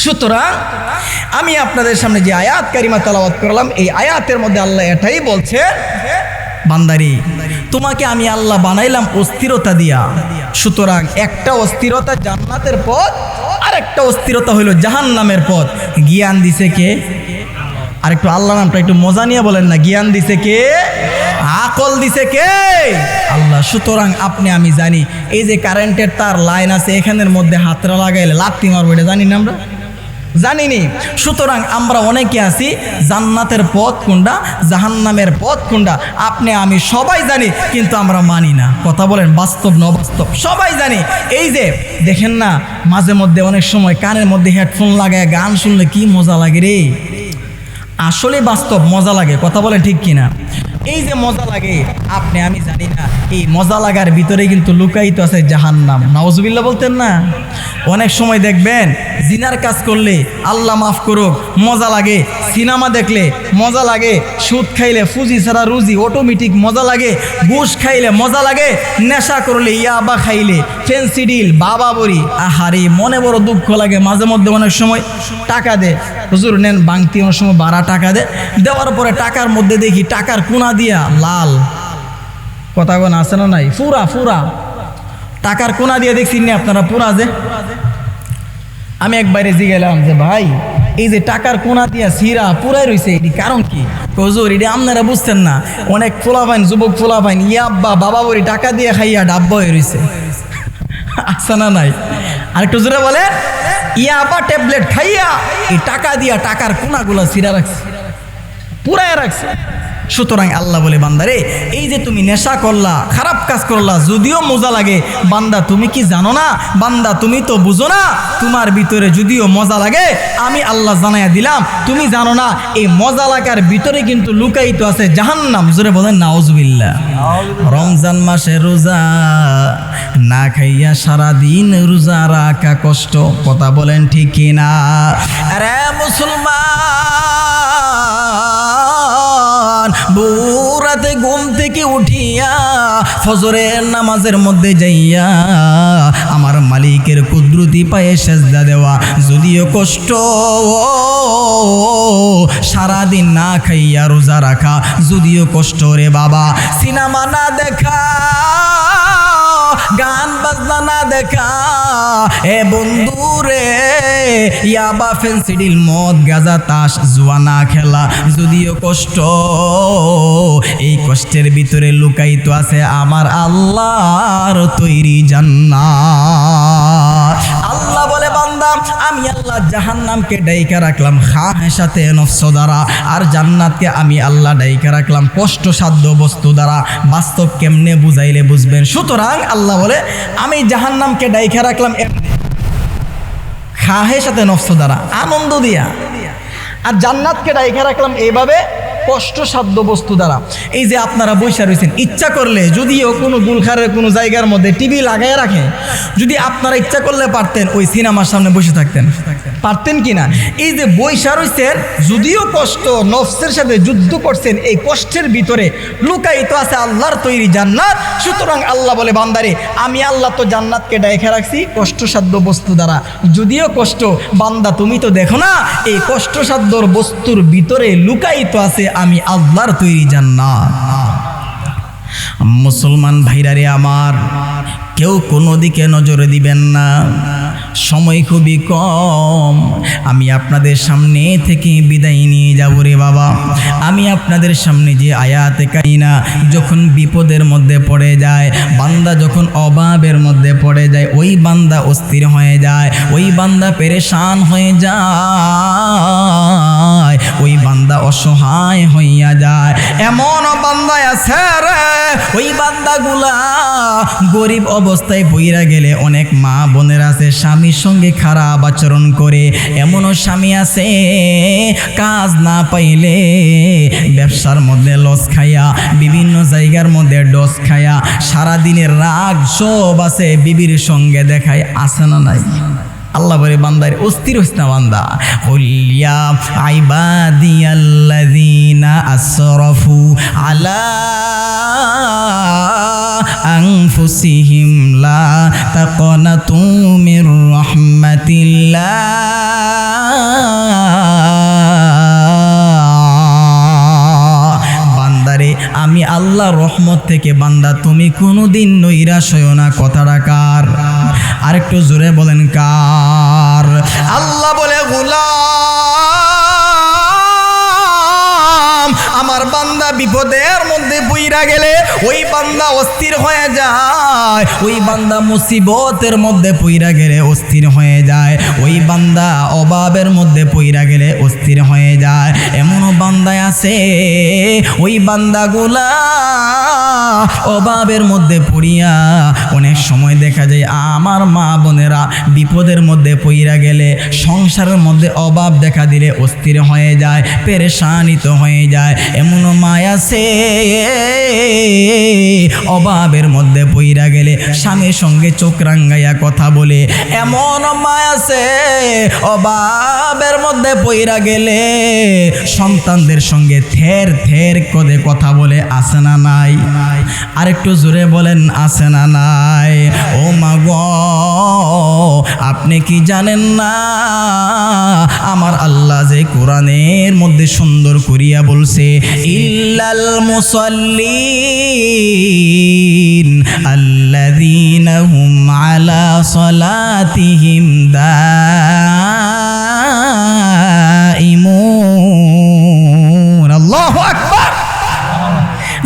সুতরাং আমি আপনাদের সামনে যে আয়াত কারিমা তেলাওয়াত করলাম, এই আয়াতের মধ্যে আল্লাহ এটাই বলছে, বান্দারি তোমাকে আমি আল্লাহ বানাইলাম অস্থিরতা দিয়া। সুতরাং একটা অস্থিরতা জান্নাতের পথ, আর একটা অস্থিরতা হইল জাহান্নামের পথ। জ্ঞান দিছে কে? আর একটু আল্লাহ নামটা একটু মজা নিয়ে বলেন না। জ্ঞান দিছে কে? আকল দিছে কে? আল্লাহ। সুতরাং আপনি আমি জানি এই যে কারেন্টের তার লাইন আছে, এখানের মধ্যে হাতরা লাগাইলে লাত্তি মারবো, এটা জানি না আমরা? জানিনি। সুতরাং আমরা অনেকে আছি জান্নাতের পথ কোনটা, জাহান্নামের পথ কোনটা আপনি আমি সবাই জানি, কিন্তু আমরা মানি না। কথা বলেন, বাস্তব না অবাস্তব? সবাই জানি। এই যে দেখেন না, মাঝে মধ্যে অনেক সময় কানের মধ্যে হেডফোন লাগায় গান শুনলে কি মজা লাগে রে। আসলে বাস্তব মজা লাগে। কথা বলেন ঠিক কিনা? এই যে মজা লাগে আপনি আমি জানি না, এই মজা লাগার ভিতরে কিন্তু লুকায়িত আছে জাহান্নাম। নাউজুবিল্লাহ বলতেন না? অনেক সময় দেখবেন জিনার কাজ করলে আল্লাহ মাফ করুক মজা লাগে, সিনেমা দেখলে মজা লাগে, সুদ খাইলে ফুজি ছাড়া রুজি অটোমেটিক মজা লাগে, ঘুষ খাইলে মজা লাগে, নেশা করলে ইয়াবা খাইলে ফেন্সিডিল বাবা বড়ি আহারে মনে বড় দুঃখ লাগে। মাঝে মধ্যে অনেক সময় টাকা দে, হুজুর নেন বাংতি, অনেক সময় 12 টাকা দেওয়ার পরে টাকার মধ্যে দেখি টাকার কোনা দিয়া লাল। কথা কোন আছে না নাই? ফুরা টাকার কোনা দিয়ে দেখছি না আপনারা পুরা যে। আমি একবারে জিগেলাম যে ভাই এই যে টাকার কোনা দিয়া সিরা পুরাই রয়েছে, এটি কারণ কি? হুজুর এটা আপনারা বুঝতেন না, অনেক ফোলাভাইন যুবক ফোলাভাইন ইয়াব্বা বাবা বড়ি টাকা দিয়ে খাইয়া ডাব্বা হয়ে রয়েছে। আছে না নাই? আরেকটু জোরে বলে, ইয়াবা ট্যাবলেট খাইয়া এই টাকা দিয়া টাকার কোনাগুলা সিরা রাখছে, পুরাই রাখছে। সুতরাং আল্লাহ বলে, বান্দারে এই যে তুমি নেশা করলা, খারাপ কাজ করলা, যদিও মজা লাগে, বান্দা তুমি কি জানো না? বান্দা তুমি তো বুঝো না, তোমার ভিতরে যদিও মজা লাগে আমি আল্লাহ জানাইয়া দিলাম, তুমি জানো না এই মজা লাগার ভিতরে কিন্তু লুকায়িত আছে জাহান্নাম। জোরে বলেন নাউজুবিল্লাহ। রমজান মাসে রোজা না খাইয়া সারাদিন রোজা রাখা কষ্ট। কথা বলেন ঠিক কিনা? আরে মুসলমান, ভোরাতে ঘুম থেকে উঠিয়া ফজরের নামাজের মধ্যে যাইয়া আমার মালিকের কুদরতি পায়ে সেজদা দেওয়া যদিও কষ্ট, সারাদিন না খাইয়া রোজা রাখা যদিও কষ্ট রে বাবা। সিনেমা না দেখা, গান বাজনা না দেখা, এ বন্ধু রে ইয়াবা ফেন্সিডিল মদ গাঁজা তাস জুয়া না খেলা যদিও কষ্ট, এই কষ্টের ভিতরে লুকায়িত আছে আমার আল্লাহর তৈরি জান্নাত। আল্লাহ বলে, বান্দা আমি আল্লাহ জাহান্নামকে ডাইকা রাখলাম খাহেসাতে নফস দ্বারা, আর জান্নাতকে আমি আল্লাহ ডাইকা রাখলাম কষ্টসাধ্য বস্তু দ্বারা। বাস্তব কেমনে বুঝাইলে বুঝবেন? সুতরাং আল্লাহ বলে, আমি জাহান্নামকে ডাইকা রাখলাম এমনি খাহেসাতে নফস দ্বারা, আনন্দ দিয়া, আর জান্নাতকে ডাইকা রাখলাম এইভাবে কষ্টসাধ্য বস্তু দ্বারা। এই যে আপনারা বসে রয়েছেন, ইচ্ছা করলে যদিও কোনো গুলখারের কোনো জায়গার মধ্যে টিভি লাগাই রাখে, যদি আপনারা ইচ্ছা করলে পারতেন ওই সিনেমার সামনে বসে থাকতেন, পারতেন কি না? এই যে বসে রয়েছেন, যদিও কষ্ট, নফসের সাথে যুদ্ধ করছেন, এই কষ্টের ভিতরে লুকায়িত আছে আল্লাহর তৈরি জান্নাত। সুতরাং আল্লাহ বলে, বান্দারে আমি আল্লাহ তো জান্নাতকে ডাইকা রাখছি কষ্টসাধ্য বস্তু দ্বারা, যদিও কষ্ট, বান্দা তুমি তো দেখো না এই কষ্টসাধ্য বস্তুর ভিতরে লুকায়িত আছে আমি আল্লাহর তৈরি জান্নাত। মুসলমান ভাইরারে আমার, কেউ কোনো দিকে নজর দিবেন না, সময় খুবই কম। আমি আপনাদের সামনে থেকে বিদায় নিয়ে যাব রে বাবা। আমি আপনাদের সামনে যে আয়াতে কারিনা, যখন বিপদের মধ্যে পড়ে যায় বান্দা, যখন অভাবের মধ্যে পড়ে যায়, ওই বান্দা অস্থির হয়ে যায়, ওই বান্দা পেরেশান হয়ে যায়, ওই বান্দা বান্দা অসহায় হইয়া যায়। এমন বান্দা আছে রে, ওই বান্দাগুলা গরিব অবস্থায় বইরা গেলে অনেক মা বোনের আছে স্বামীর সঙ্গে খারাপ আচরণ করে। এমনও স্বামী আছে কাজ না পাইলে ব্যবসার মধ্যে লস খাইয়া, বিভিন্ন জায়গার মধ্যে ডস খাইয়া সারাদিনের রাগ সব আছে বিবির সঙ্গে দেখায়, আছে না নাই? আল্লাহ বলে বান্দার অস্থির হইস না বান্দা। কুলিয়া ইবাদিয়াল্লাযীনা আসরাফু আলা আনফুসিহিম লা তাকনাতু মির রাহমাতিল্লাহ। বান্দারে আমি আল্লাহ রহমত থেকে বান্দা তুমি কোনোদিন নৈরাশ হইও না। কথাটা কার? আরেকটু জোরে বলেন কার? আল্লাহ বলে গোলাম আমার বান্দা বিপদের মধ্যে পইরা গেলে ওই বান্দা অস্থির হয়ে যায়, ওই বান্দা মুসিবতের মধ্যে পইরা গেলে অস্থির হয়ে যায়, ওই বান্দা অভাবের মধ্যে পইরা গেলে অস্থির হয়ে যায়। এমনও বান্দায় আছে ওই বান্দাগুলা অভাবের মধ্যে পড়িয়া অনেক সময় দেখা যায় আমার মা বোনেরা বিপদের মধ্যে পইরা গেলে, সংসারের মধ্যে অভাব দেখা দিলে অস্থির হয়ে যায়, পেরেশানিত হয়ে যায়। এমনও মা আছে অভাবের মধ্যে পইরা গেলে স্বামীর সঙ্গে চোখ রাঙ্গাইয়া কথা বলে। এমন মা আছে অভাবের মধ্যে পইরা গেলে সন্তানদের সঙ্গে থের থের করে কথা বলে, আছে না নাই? আরেকটু জোরে বলেন, আছে না নাই? ও মা গো, আপনি কি জানেন না আমার আল্লাহ যে কোরআনের মধ্যে সুন্দর করিয়া বলছে, ইল্লাল মুসাল্লিন আল্লাযীনা হুম আলা সালাতিহিম দাইমুন। আল্লাহু আকবার।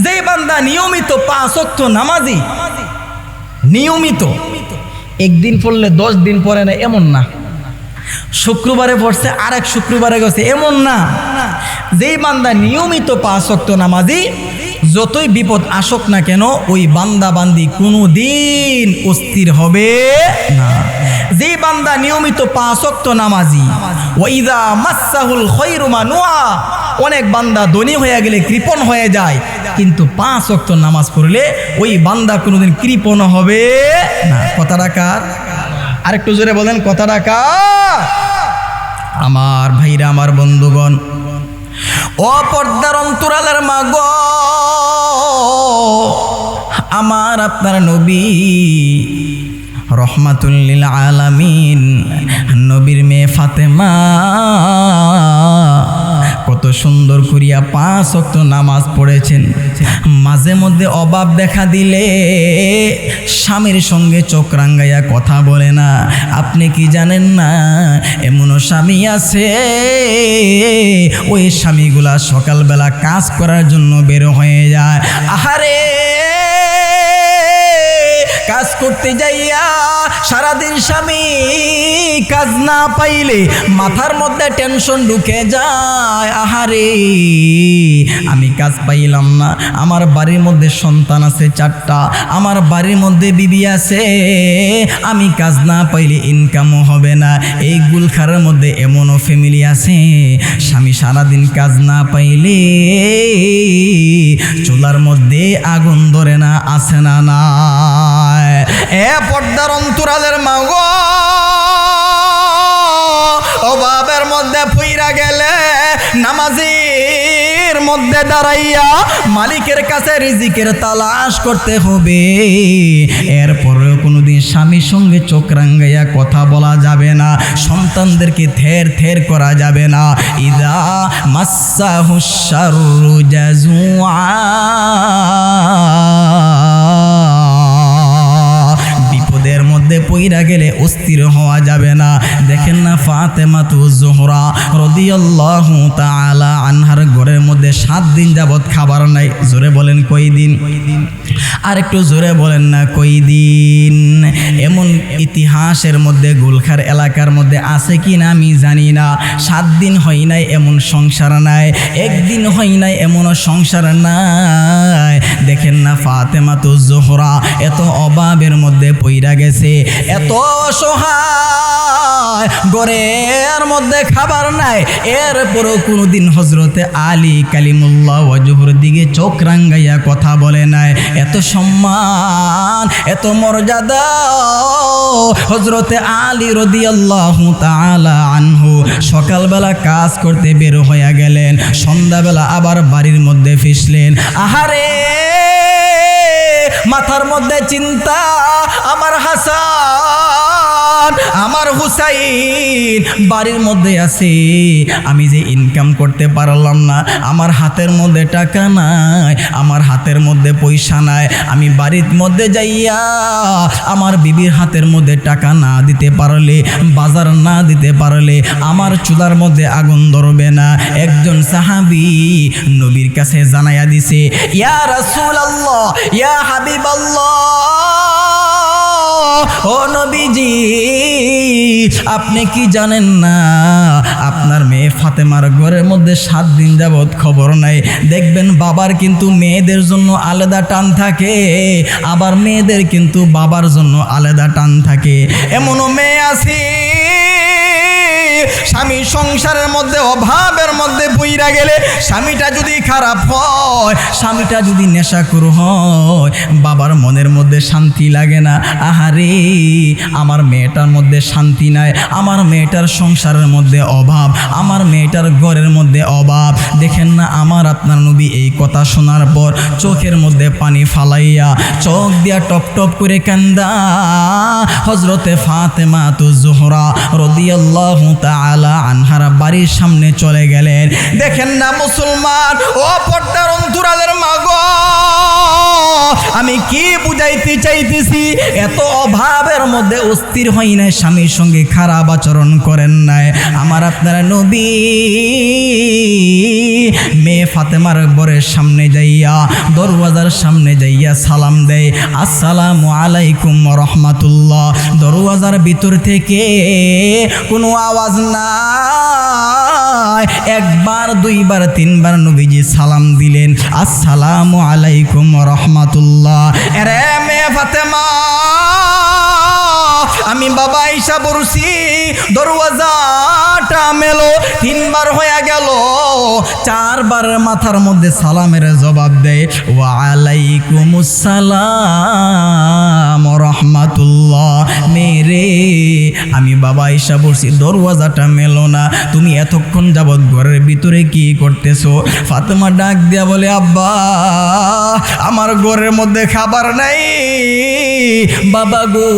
যে বান্দা নিয়মিত 5 ওয়াক্ত নামাজি, নিয়মিত একদিন পড়লে 10 দিন পরে না, এমন না। শুক্রবারে পড়ছে আরেক শুক্রবারে গেছে, এমন না। যেই বান্দা নিয়মিত 5 ওয়াক্ত নামাজি, যতই বিপদ আসুক না কেন ওই বান্দা বান্দি কোনো দিন অস্থির হবে না। যেই বান্দা নিয়মিত 5 ওয়াক্ত নামাজি, ওয়াইদা মাসসাহুল খায়রু মানুআ, অনেক বান্দা ধনী হয়ে গেলে কৃপণ হয়ে যায়, কিন্তু 5 ওয়াক্ত নামাজ পড়লে ওই বান্দা কোনোদিন কৃপণ হবে না। কথাটা কার? আরেকটু জোরে বলেন, কথাটা কার? আমার ভাইরা, আমার বন্ধুগণ, ও পর্দার অন্তরালের মা গো, আমার আপনার নবী রহমাতুল লিল আলামিন, নবীর মেয়ে ফাতেমা কত সুন্দর করিয়া 5 ওয়াক্ত নামাজ পড়েছেন। মাঝে মধ্যে অভাব দেখা দিলে স্বামীর সঙ্গে চোখ রাঙ্গাইয়া কথা বলে না। আপনি কি জানেন না এমনও স্বামী আছে, ওই স্বামীগুলা সকালবেলা কাজ করার জন্য বের হয়ে যায়। আহারে, কাজ করতে যাইয়া সারাদিন স্বামী কাজ না পাইলে মাথার মধ্যে টেনশন ঢুকে যায়। আহারে, আমি কাজ পাইলাম না, আমার বাড়ির মধ্যে সন্তান আছে 4টা, আমার বাড়ির মধ্যে বিবি আছে, আমি কাজ না পাইলে ইনকামও হবে না। এই গুলখারের মধ্যে এমনও ফ্যামিলি আছে স্বামী সারাদিন কাজ না পাইলে চুলার মধ্যে আগুন ধরে না, আছে না না? এ পর্দার অন্তরালের মা গো, অভাবের মধ্যে পইরা গেলে নামাজের মধ্যে দাঁড়াইয়া মালিকের কাছে রিজিকের তালাশ করতে হবে। এরপরেও কোনোদিন স্বামীর সঙ্গে চোখ রাঙ্গাইয়া কথা বলা যাবে না, সন্তানদেরকে থের থের করা যাবে না। ইদা মাসসাহুশ শাররু জাজুআ, বিপদের মধ্যে পইরা গেলে অস্থির হওয়া যাবে না। দেখেন না ফাতেমাতু জোহরা রাদিয়াল্লাহু তাআলা আনহার ঘরের মধ্যে 7 দিন যাবত খাবার নাই। জোরে বলেন কই দিন? আর একটু জোরে বলেন না কই দিন? এমন ইতিহাসের মধ্যে গুলখার এলাকার মধ্যে আছে কি না আমি জানি না। 7 দিন হয় নাই এমন সংসার নাই, একদিন হয় নাই এমন সংসার নাই। দেখেন না ফাতেমাতু জোহরা এত অভাবের মধ্যে পইরা গেছে, এত অসহায়, ঘরের মধ্যে খাবার নাই। এরপরও কোনোদিন হজরতে আলী কালিমুল্লাহ ওয়াজহুর দিকে চোখ রাঙ্গাইয়া কথা বলে নাই। এত সম্মান, এত মর্যাদা হজরতে আলী রাদিয়াল্লাহু তাআলা আনহু সকালবেলা কাজ করতে বের হইয়া গেলেন, সন্ধ্যাবেলা আবার বাড়ির মধ্যে ফিরলেন। আহারে মাথার মধ্যে চিন্তা, আমার হাসান, আমার হুসাইন বাড়ির মধ্যে আছে, আমি যে ইনকাম করতে পারলাম না, আমার হাতের মধ্যে টাকা নাই, আমার হাতের মধ্যে পয়সা নাই, আমি বাড়ির মধ্যে যাইয়া আমার বিবির হাতের মধ্যে টাকা না দিতে পারলে, বাজার না দিতে পারলে আমার চুলার মধ্যে আগুন ধরবে না। একজন সাহাবী নবীর কাছে জানাইয়া দিছে, ইয়া রাসূলুল্লাহ, ইয়া হাবিবাল্লাহ, ও নবীজি আপনি কি জানেন না আপনার মেয়ে ফাতেমার ঘরের মধ্যে 7 দিন যাবত খবর নাই। দেখবেন বাবার কিন্তু মেয়েদের জন্য আলাদা টান থাকে, আবার মেয়েদের কিন্তু বাবার জন্য আলাদা টান থাকে। এমনও মেয়ে আছে স্বামী সংসারের মধ্যে অভাবের মধ্যে বইরা গেলে, স্বামীটা যদি খারাপ হয়, স্বামীটা যদি নেশাখোর হয়, বাবার মনের মধ্যে শান্তি লাগে না। আহারে আমার মেয়েটার মধ্যে শান্তি নাই, আমার মেয়েটার সংসারের মধ্যে অভাব, আমার মেয়েটার ঘরের মধ্যে অভাব। দেখেন না আমার আপনার নবী এই কথা শোনার পর চোখের মধ্যে পানি ফালাইয়া চোখ দিয়া টপ টপ করে কান্দা হজরতে ফাতেমাতু জোহরা রাদিয়াল্লাহু তাআলা আনহার বাড়ির সামনে চলে গেলেন। দেখেন না মুসলমান, ও পর্দার অন্তরালের মা গো, আমি কি বুঝাইতে চাইতেছি, এত অভাবের মধ্যে অস্থির হই নাই, স্বামীর সঙ্গে খারাপ আচরণ করেন নাই। আমার আপনারা নবী মেয়ে ফাতেমার ঘরের সামনে যাইয়া, দরওয়াজার সামনে যাইয়া সালাম দেয়, আসসালামু আলাইকুম ওয়া রাহমাতুল্লাহ। দরওয়াজার ভিতর থেকে কোনো আওয়াজ নাই, একবার, দুইবার, তিনবার নবীজি সালাম দিলেন, আসসালামু আলাইকুম ওয়া রাহমাতুল্লাহ। আরে মেয়ে ফাতেমা, আমি বাবা আয়েশা বলছি, দরওয়াজাটা মেলো। 3 বার হয়ে গেল, 4 বার মাথার মধ্যে সালামের জবাব দেয়, ওয়া আলাইকুমুস সালাম ওয়া রাহমাতুল্লাহ। মেরে আমি বাবা আয়েশা বলছি, দরওয়াজাটা মেলো না, তুমি এতক্ষণ যাবৎ ঘরের ভিতরে কি করতেছো? ফাতেমা ডাক দিয়া বলে, আব্বা আমার ঘরের মধ্যে খাবার নাই বাবা গো,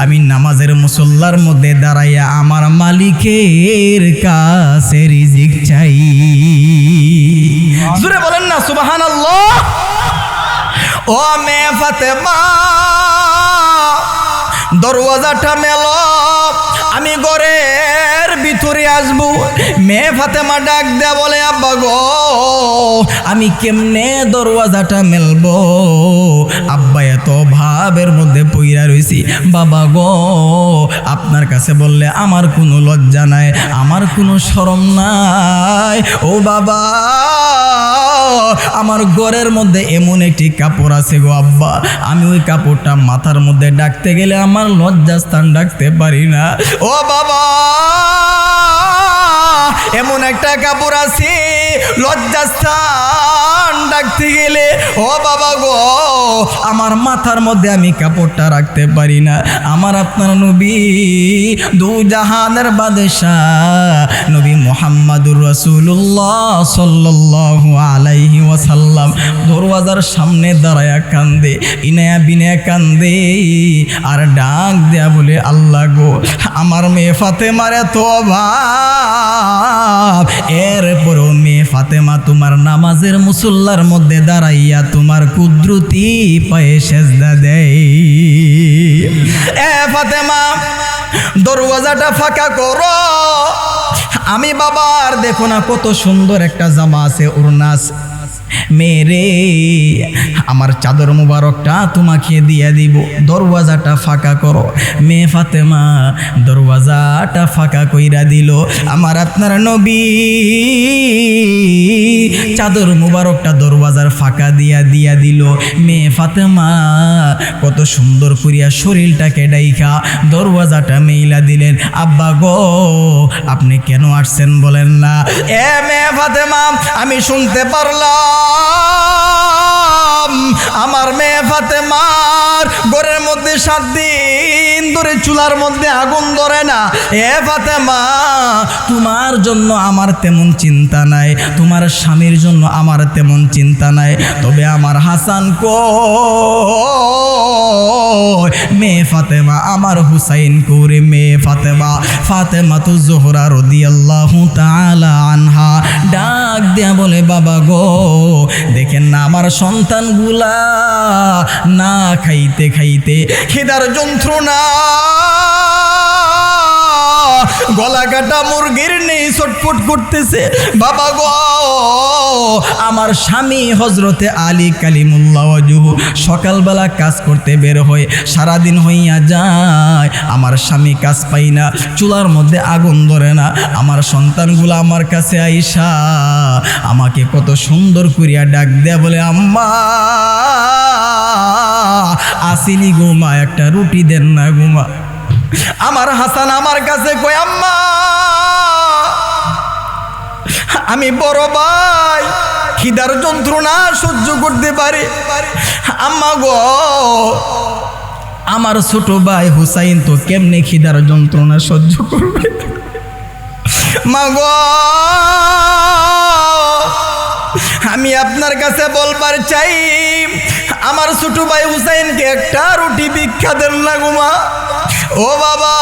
আমি নামাজের মুসল্লার মধ্যে দাঁড়াইয়া আমার মালিকের কাছে রিজিক চাই। জোরে বলেন না সুবহানাল্লাহ। ও মেয়ে ফাতেমা, দরওয়াজাটা মেলো, আমি ঘরের ভিতরে আসবো। মেয়ে ফাতেমা ডাক দেয়া বলে, আব্বা গো আমি কেমনে দরওয়াজাটা মেলবো? আব্বা এত ভাবের মধ্যে পইরা রইছি। বাবা গো আপনার কাছে বললে আমার কোনো লজ্জা নাই, আমার কোনো শরম নাই। ও বাবা আমার ঘরের মধ্যে এমন একটি কাপড় আছে গো আব্বা, আমি ওই কাপড়টা মাথার মধ্যে ডাকতে গেলে আমার লজ্জাস্থান ডাকতে পারি না। ও বাবা এমন একটা কাপড় আছে লজ্জাস্থান ডাকতে গেলে, ও বাবা গো আমার মাথার মধ্যে আমি কাপড়টা রাখতে পারি না। আমার আপনার নবী দু জাহানের বাদশাহ নবী মুহাম্মাদুর রাসূলুল্লাহ সাল্লাল্লাহু আলাইহি ওয়াসাল্লাম দরওয়াজার সামনে দাঁড়ায়া কান্দে, ইনায়া বিনায়া কান্দে আর ডাক দেয়া বলে, আল্লাহ গো আমার মেয়ে ফাতেমার এত অভাব, এরপরও মেয়ে ফাতেমা তোমার নামাজের মুসল্লার মধ্যে দাঁড়াইয়া তোমার কুদরতি পায়ে সেজদা দেয়। এ ফাতেমা দরওয়াজাটা ফাঁকা করো, আমি বাবার দেখো না কত সুন্দর একটা জামা আছে, ওড়না আছে, মেরে আমার চাদর মুবারকটা তোমাকে দিয়ে দিব, দরওয়াজাটা ফাঁকা করো। মেয়ে ফাতেমা দরওয়াজাটা ফাঁকা কইরা দিল। আমার আপনার নবী চাদর মুবারকটা দরওয়াজার ফাঁকা দিয়া দিল। মেয়ে ফাতেমা কত সুন্দর করিয়া শরীরটাকে ডাইখা দরওয়াজাটা মেইলা দিলেন। আব্বা গো আপনি কেন আসছেন বলেন না? এ মেয়ে ফাতেমা আমি শুনতে পারলাম আমার মেয়ে ফাতেমার ঘরের মধ্যে 7 দিন ধরে চুলার মধ্যে আগুন ধরে না। এ ফাতেমা তোমার জন্য আমার তেমন চিন্তা নাই, তোমার স্বামীর জন্য আমার তেমন চিন্তা নাই, তবে আমার হাসান কই? মেয়ে ফাতেমা আমার হুসাইন কৌরে মেয়ে ফাতেমা ফাতেমাতু জোহরা রাদিয়াল্লাহু তাআলা আনহা ডাক দিয়া বলে বাবা গো দেখেন না আমার সন্তানগুলা না খাইতে খাইতে খিদার যন্ত্রণা গলা কাটা মুরগির নেই ছটফট করতেছে। বাবা গো আমার স্বামী হজরতে আলী কালিমুল্লাহ ওয়াজহু সকালবেলা কাজ করতে বের হয়, সারাদিন হইয়া যায়, আমার স্বামী কাজ পাই না, চুলার মধ্যে আগুন ধরে না। আমার সন্তানগুলো আমার কাছে আইসা আমাকে কত সুন্দর করিয়া ডাক দেয়া বলে আম্মা আসিনি গুমা, একটা রুটি দেন না গুমা। আমার হাসান আমার কাছে কই আম্মা আমি বড় ভাই খিদার যন্ত্রণা সহ্য করতে পারি, আম্মা গো আমার ছোট ভাই হুসাইন তো কেমনে খিদার যন্ত্রণা সহ্য করবে? মা গো আমি আপনার কাছে বলবার চাই আমার ছোট ভাই হুসাইনকে একটা রুটি ভিক্ষা দেন না গুমা। ও বাবা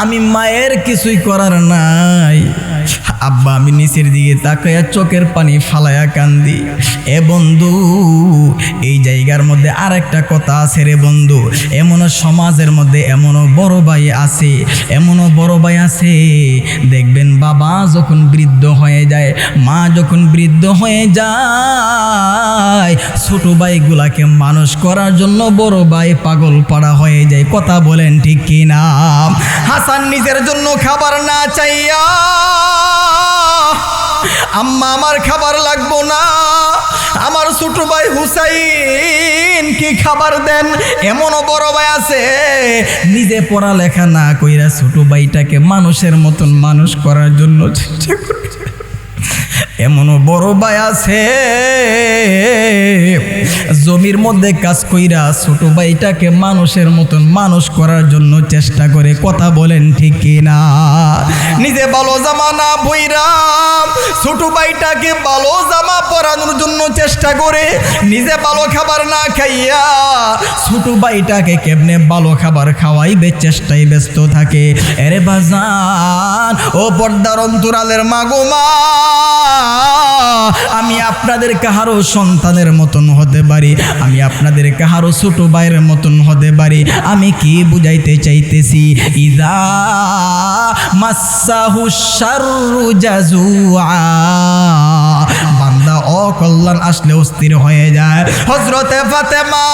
আমি মায়ের কিছুই করার নাই। আব্বা আমি নিচের দিকে তাকায়া চোখের পানি ফালায়া কান্দি। এ বন্ধু এই জায়গার মধ্যে আর একটা কথা আছে রে বন্ধু, এমনও সমাজের মধ্যে এমনও বড় ভাই আছে, এমনও বড় ভাই আছে দেখবেন বাবা যখন বৃদ্ধ হয়ে যায়, মা যখন বৃদ্ধ হয়ে যায়, ছোট ভাইগুলাকে মানুষ করার জন্য বড় ভাই পাগল পাড়া হয়ে যায়। কথা বলেন ঠিক কি না? হাসান নিজের জন্য খাবার না চাইয়া আম্মা আমার খাবার লাগবো না, আমার ছোট ভাই হুসাইন কি খাবার দেন। এমনও বড় ভাই আছে নিজে পড়ালেখা না কইরা ছোট ভাইটাকে মানুষের মতন মানুষ করার জন্য চেষ্টা করে। এমনও বড় ভাই আছে জমির মধ্যে কাজ কইরা ছোট ভাইটাকে মানুষের মতন মানুষ করার জন্য চেষ্টা করে। কথা বলেন ঠিক কিনা? নিজে ভালো জামা না পইরা ছোট ভাইটাকে ভালো জামা পরানোর জন্য চেষ্টা করে, নিজে ভালো খাবার না খাইয়া ছোট ভাইটাকে কেমনে ভালো খাবার খাওয়াইবে চেষ্টায় ব্যস্ত থাকে। এরে বাজান ও পর্দার অন্তরালের মাগোমা আমি আপনাদের কাহারও সন্তানের মতন হতে পারি, আমি আপনাদের কাহারও ছোট ভাইয়ের মতন হতে পারি। আমি কি বুঝাইতে চাইতেছি? ইদা মাসাহু শাররু জাজুআ, বান্দা অকল্যাণ আসলে অস্থির হয়ে যায়। হযরতে ফাতেমা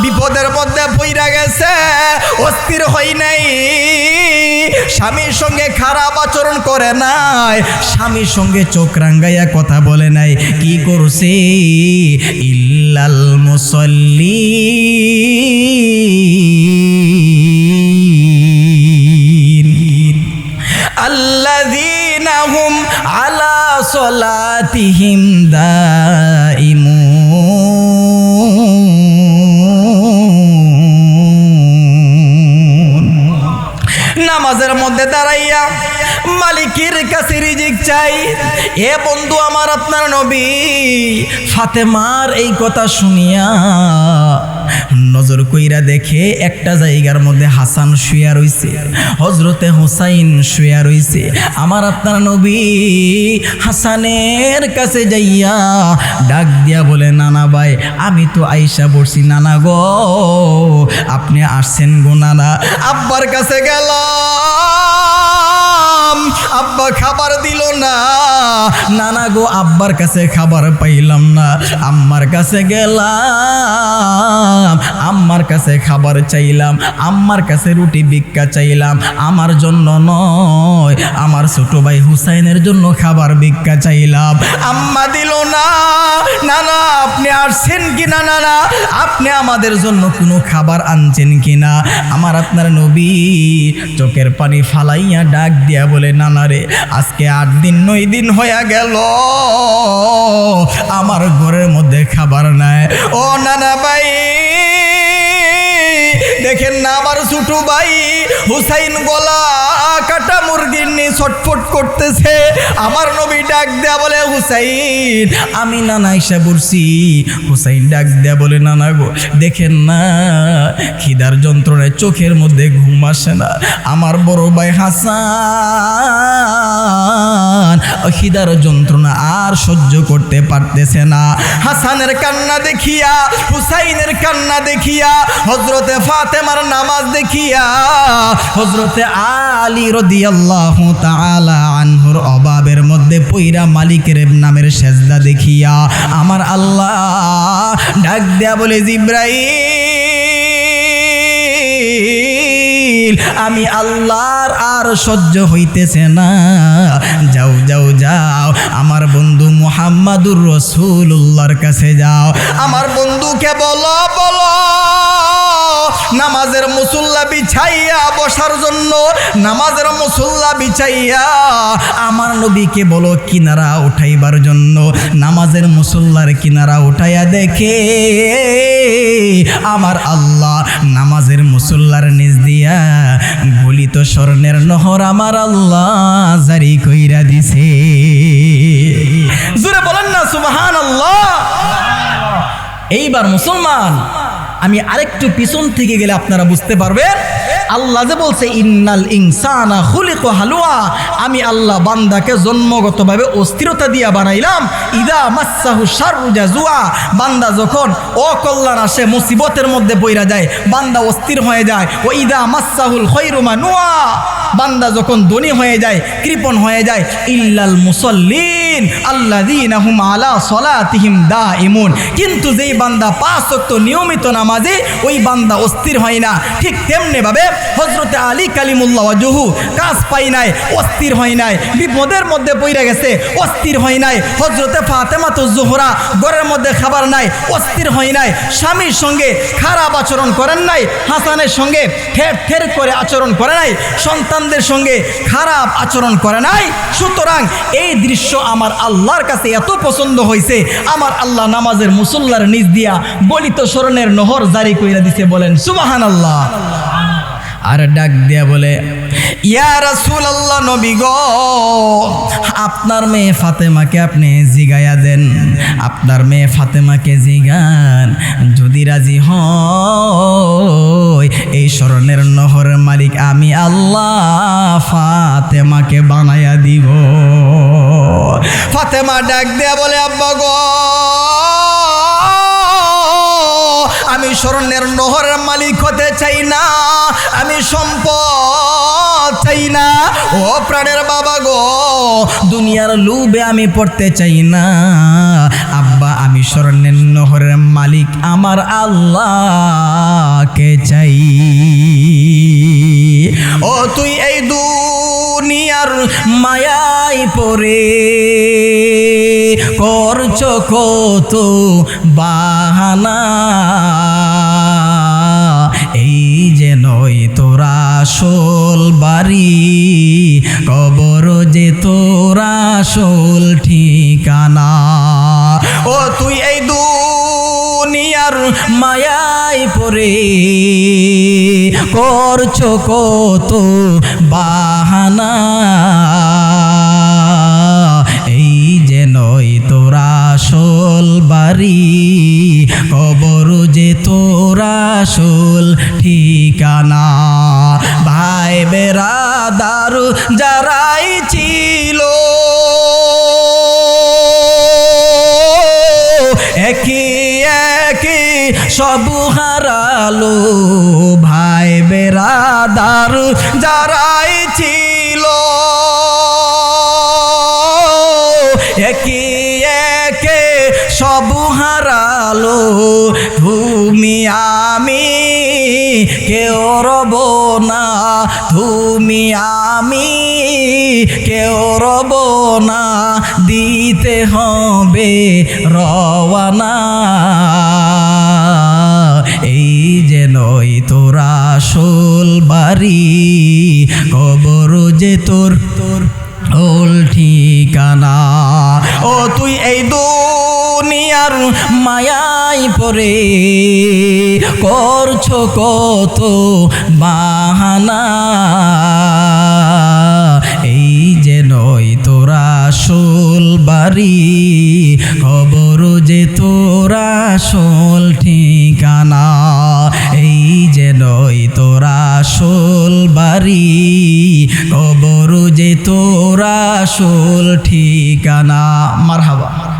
বিপদের মধ্যে পইরা গেছে, অস্থির হই নাই, স্বামীর সঙ্গে খারাপ আচরণ করে নাই, স্বামীর সঙ্গে চোখ রাঙ্গাইয়া কথা বলে নাই। কি করছে? ইল্লাল মুসাল্লিন আল্লাযীনা হুম আলা সলাতিহিম দাইমুন, নামাজের মধ্যে দাঁড়াইয়া মালিকের কাছে রিজিক চাই। এ বন্ধু আমার আপনার নবী ফাতেমার এই কথা শুনিয়া নজর কইরা দেখে একটা জায়গার মধ্যে হাসান শুয়া রইছে, হযরতে হুসাইন শুয়া রইছে। আমার আপনার নবী হাসানের কাছে যাইয়া ডাক দিয়া বলে, নানা ভাই আমি তো আইসা বলছি, নানা গো আপনি আসছেন গো নানা। আব্বার কাছে গেলাম, আব্বা খাবার দিল না, নানা গো আব্বার কাছে খাবার পাইলাম না। আম্মার কাছে গেলাম, আম্মার কাছে খাবার চাইলাম, আম্মার কাছে রুটি ভিক্ষা চাইলাম, আমার জন্য নয় আমার ছোট ভাই হুসাইনের জন্য খাবার ভিক্ষা চাইলাম, আম্মা দিল না। নানা আপনি আসছেন কিনা, নানা আপনি আমাদের জন্য কোনো খাবার আনছেন কিনা? আমার আপনার নবী চোখের পানি ফালাইয়া ডাক দিয়া বলে, নানা রে আজকে 8 দিন 9 দিন হয়ে গেল আমার ঘরের মধ্যে খাবার নাই। ও নানা ভাই দেখেন না আমার ছোট ভাই হুসাইন গলা কাটা মুরগির নিয়ে ছটফট করতেছে। আমার নবী ডাক দেয়া বলে, হুসাইন আমি নানা আইসা বলছি। হুসাইন ডাক দেয়া বলে, নানা গো দেখেন না খিদার যন্ত্রণায় চোখের মধ্যে ঘুম আসে না, আমার বড় ভাই হাসান খিদার যন্ত্রণা আর সহ্য করতে পারতেছে না। হাসানের কান্না দেখিয়া, হুসাইনের কান্না দেখিয়া, হযরতে ফাতেমার নামাজ দেখিয়া, হযরতে আলী রাদিয়াল্লাহু তাআলা আনহুর অভাবের মধ্যে পইরা মালিকের নামের সেজদা দেখিয়া আমার আল্লাহ ডাক দেয়া বলে, জিবরাইল আমি আল্লাহর আর সহ্য হইতেছে না, যাও যাও যাও আমার বন্ধু মুহাম্মাদুর রাসূলুল্লাহর কাছে যাও। আমার বন্ধুকে বলো বলো নামাজের মুসল্লা বিছাইয়া বসার জন্য, নামাজের মুসল্লা বিছাইয়া আমার নবীকে বলো কিনারা উঠাইবার জন্য। নামাজের মুসল্লার কিনারা উঠাইয়া দেখে আমার আল্লাহ নামাজের মুসল্লার নিচ দিয়া গলিত স্বর্ণের নহর আমার আল্লাহ জারি কইরা দিছে। জোরে বলেন না সুবহানাল্লাহ। এইবার মুসলমান আমি আরেকটু পিছন থেকে গেলে আপনারা বুঝতে পারবেন আল্লাহ যে বলছে ইন্নাল ইনসানা খুলিকা হালুয়া, আমি আল্লাহ বান্দাকে জন্মগতভাবে অস্থিরতা দিয়া বানাইলাম। ইদা মাসসাহু শাররু জাজুয়া, বান্দা যখন অকল্যাণ আসে মুসিবতের মধ্যে পইরা যায় বান্দা অস্থির হয়ে যায়। ও ইদা মাসসাহুল খায়রু মানুয়া, বান্দা যখন ধনী হয়ে যায় কৃপণ হয়ে যায়। ইল্লাল মুসাল্লিন আল্লাযীনা হুম আলা সালাতিহিম দাইমুন, কিন্তু যেই বান্দা 5 ওয়াক্ত নিয়মিত নামাজে ওই বান্দা অস্থির হয় না। ঠিক তেমনি ভাবে হযরতে আলী কালিমুল্লাহ ওয়াজহু কাজ পাই নাই, অস্থির হয় নাই, বিপদের মধ্যে পড়ে গেছে, অস্থির হয় নাই। হযরতে ফাতেমাতুজ জোহরা ঘরের মধ্যে খাবার নাই, অস্থির হয় নাই। স্বামীর সঙ্গে খারাপ আচরণ করেন নাই, হাসানের সঙ্গে ঠের ঠের করে আচরণ করে নাই, সন্তানদের সঙ্গে খারাপ আচরণ করে নাই। সুতরাং এই দৃশ্য আমার আল্লাহর কাছে এত পছন্দ হয়েছে, আমার আল্লাহ নামাজের মুসল্লার নিচ দিয়া গলিত স্বর্ণের নহর জারি কইরা দিছে। বলেন সুবহানাল্লাহ। আর ডাক দিয়া বলে, ইয়া রাসূলুল্লাহ নবী গো আপনার মেয়ে ফাতেমাকে আপনি জিগায়া দেন, আপনার মেয়ে ফাতেমাকে জিগান, যদি রাজি হয় এই স্বর্ণের নহরের মালিক আমি আল্লাহ ফাতেমাকে বানায়া দিব। ফাতেমা ডাক দিয়া বলে, আব্বা গো আমি স্বর্ণের নহরের মালিক হতে চাই না, আমি সম্পদ চাই না। ও প্রাণের বাবা গো দুনিয়ার লোভে আমি পড়তে চাই না। আব্বা আমি স্বর্ণের নহরের মালিক আমার আল্লাহকে চাই। ও তুই এই দুনিয়ার মায়ায় পড়ে করছ কত বাহানা, এই যে নয় তোরা আসল বাড়ি, কবর যে তোরা আসল ঠিকানা। ও তুই এই দুনিয়ার মায়ায় পড়ে করছ কত বাহানা, এই যে নয় তোরা আসল বাড়ি, কবর যে তোরা যারাই ছিল একই একই সব হারালো ভাই বেরাদার যারাই ছিল একই একে সব হারালো তুমি আমি কেউ রব না তুমি আমি কেউ রব না দিতে হবে রওয়ানা এই যে নয় তোরা আসল বাড়ি কবর যে তোর ওল ঠিকানা ও তুই এই দুনিয়ার মায়াই পরে করছো কত বাহানা এই যে নয় তোরা আসল বাড়ি খবর যে তোরা আসল ঠিকানা এই যে নয় তোরা আসল বাড়ি খবর যে তোরা আসল ঠিকানা মারহাবা।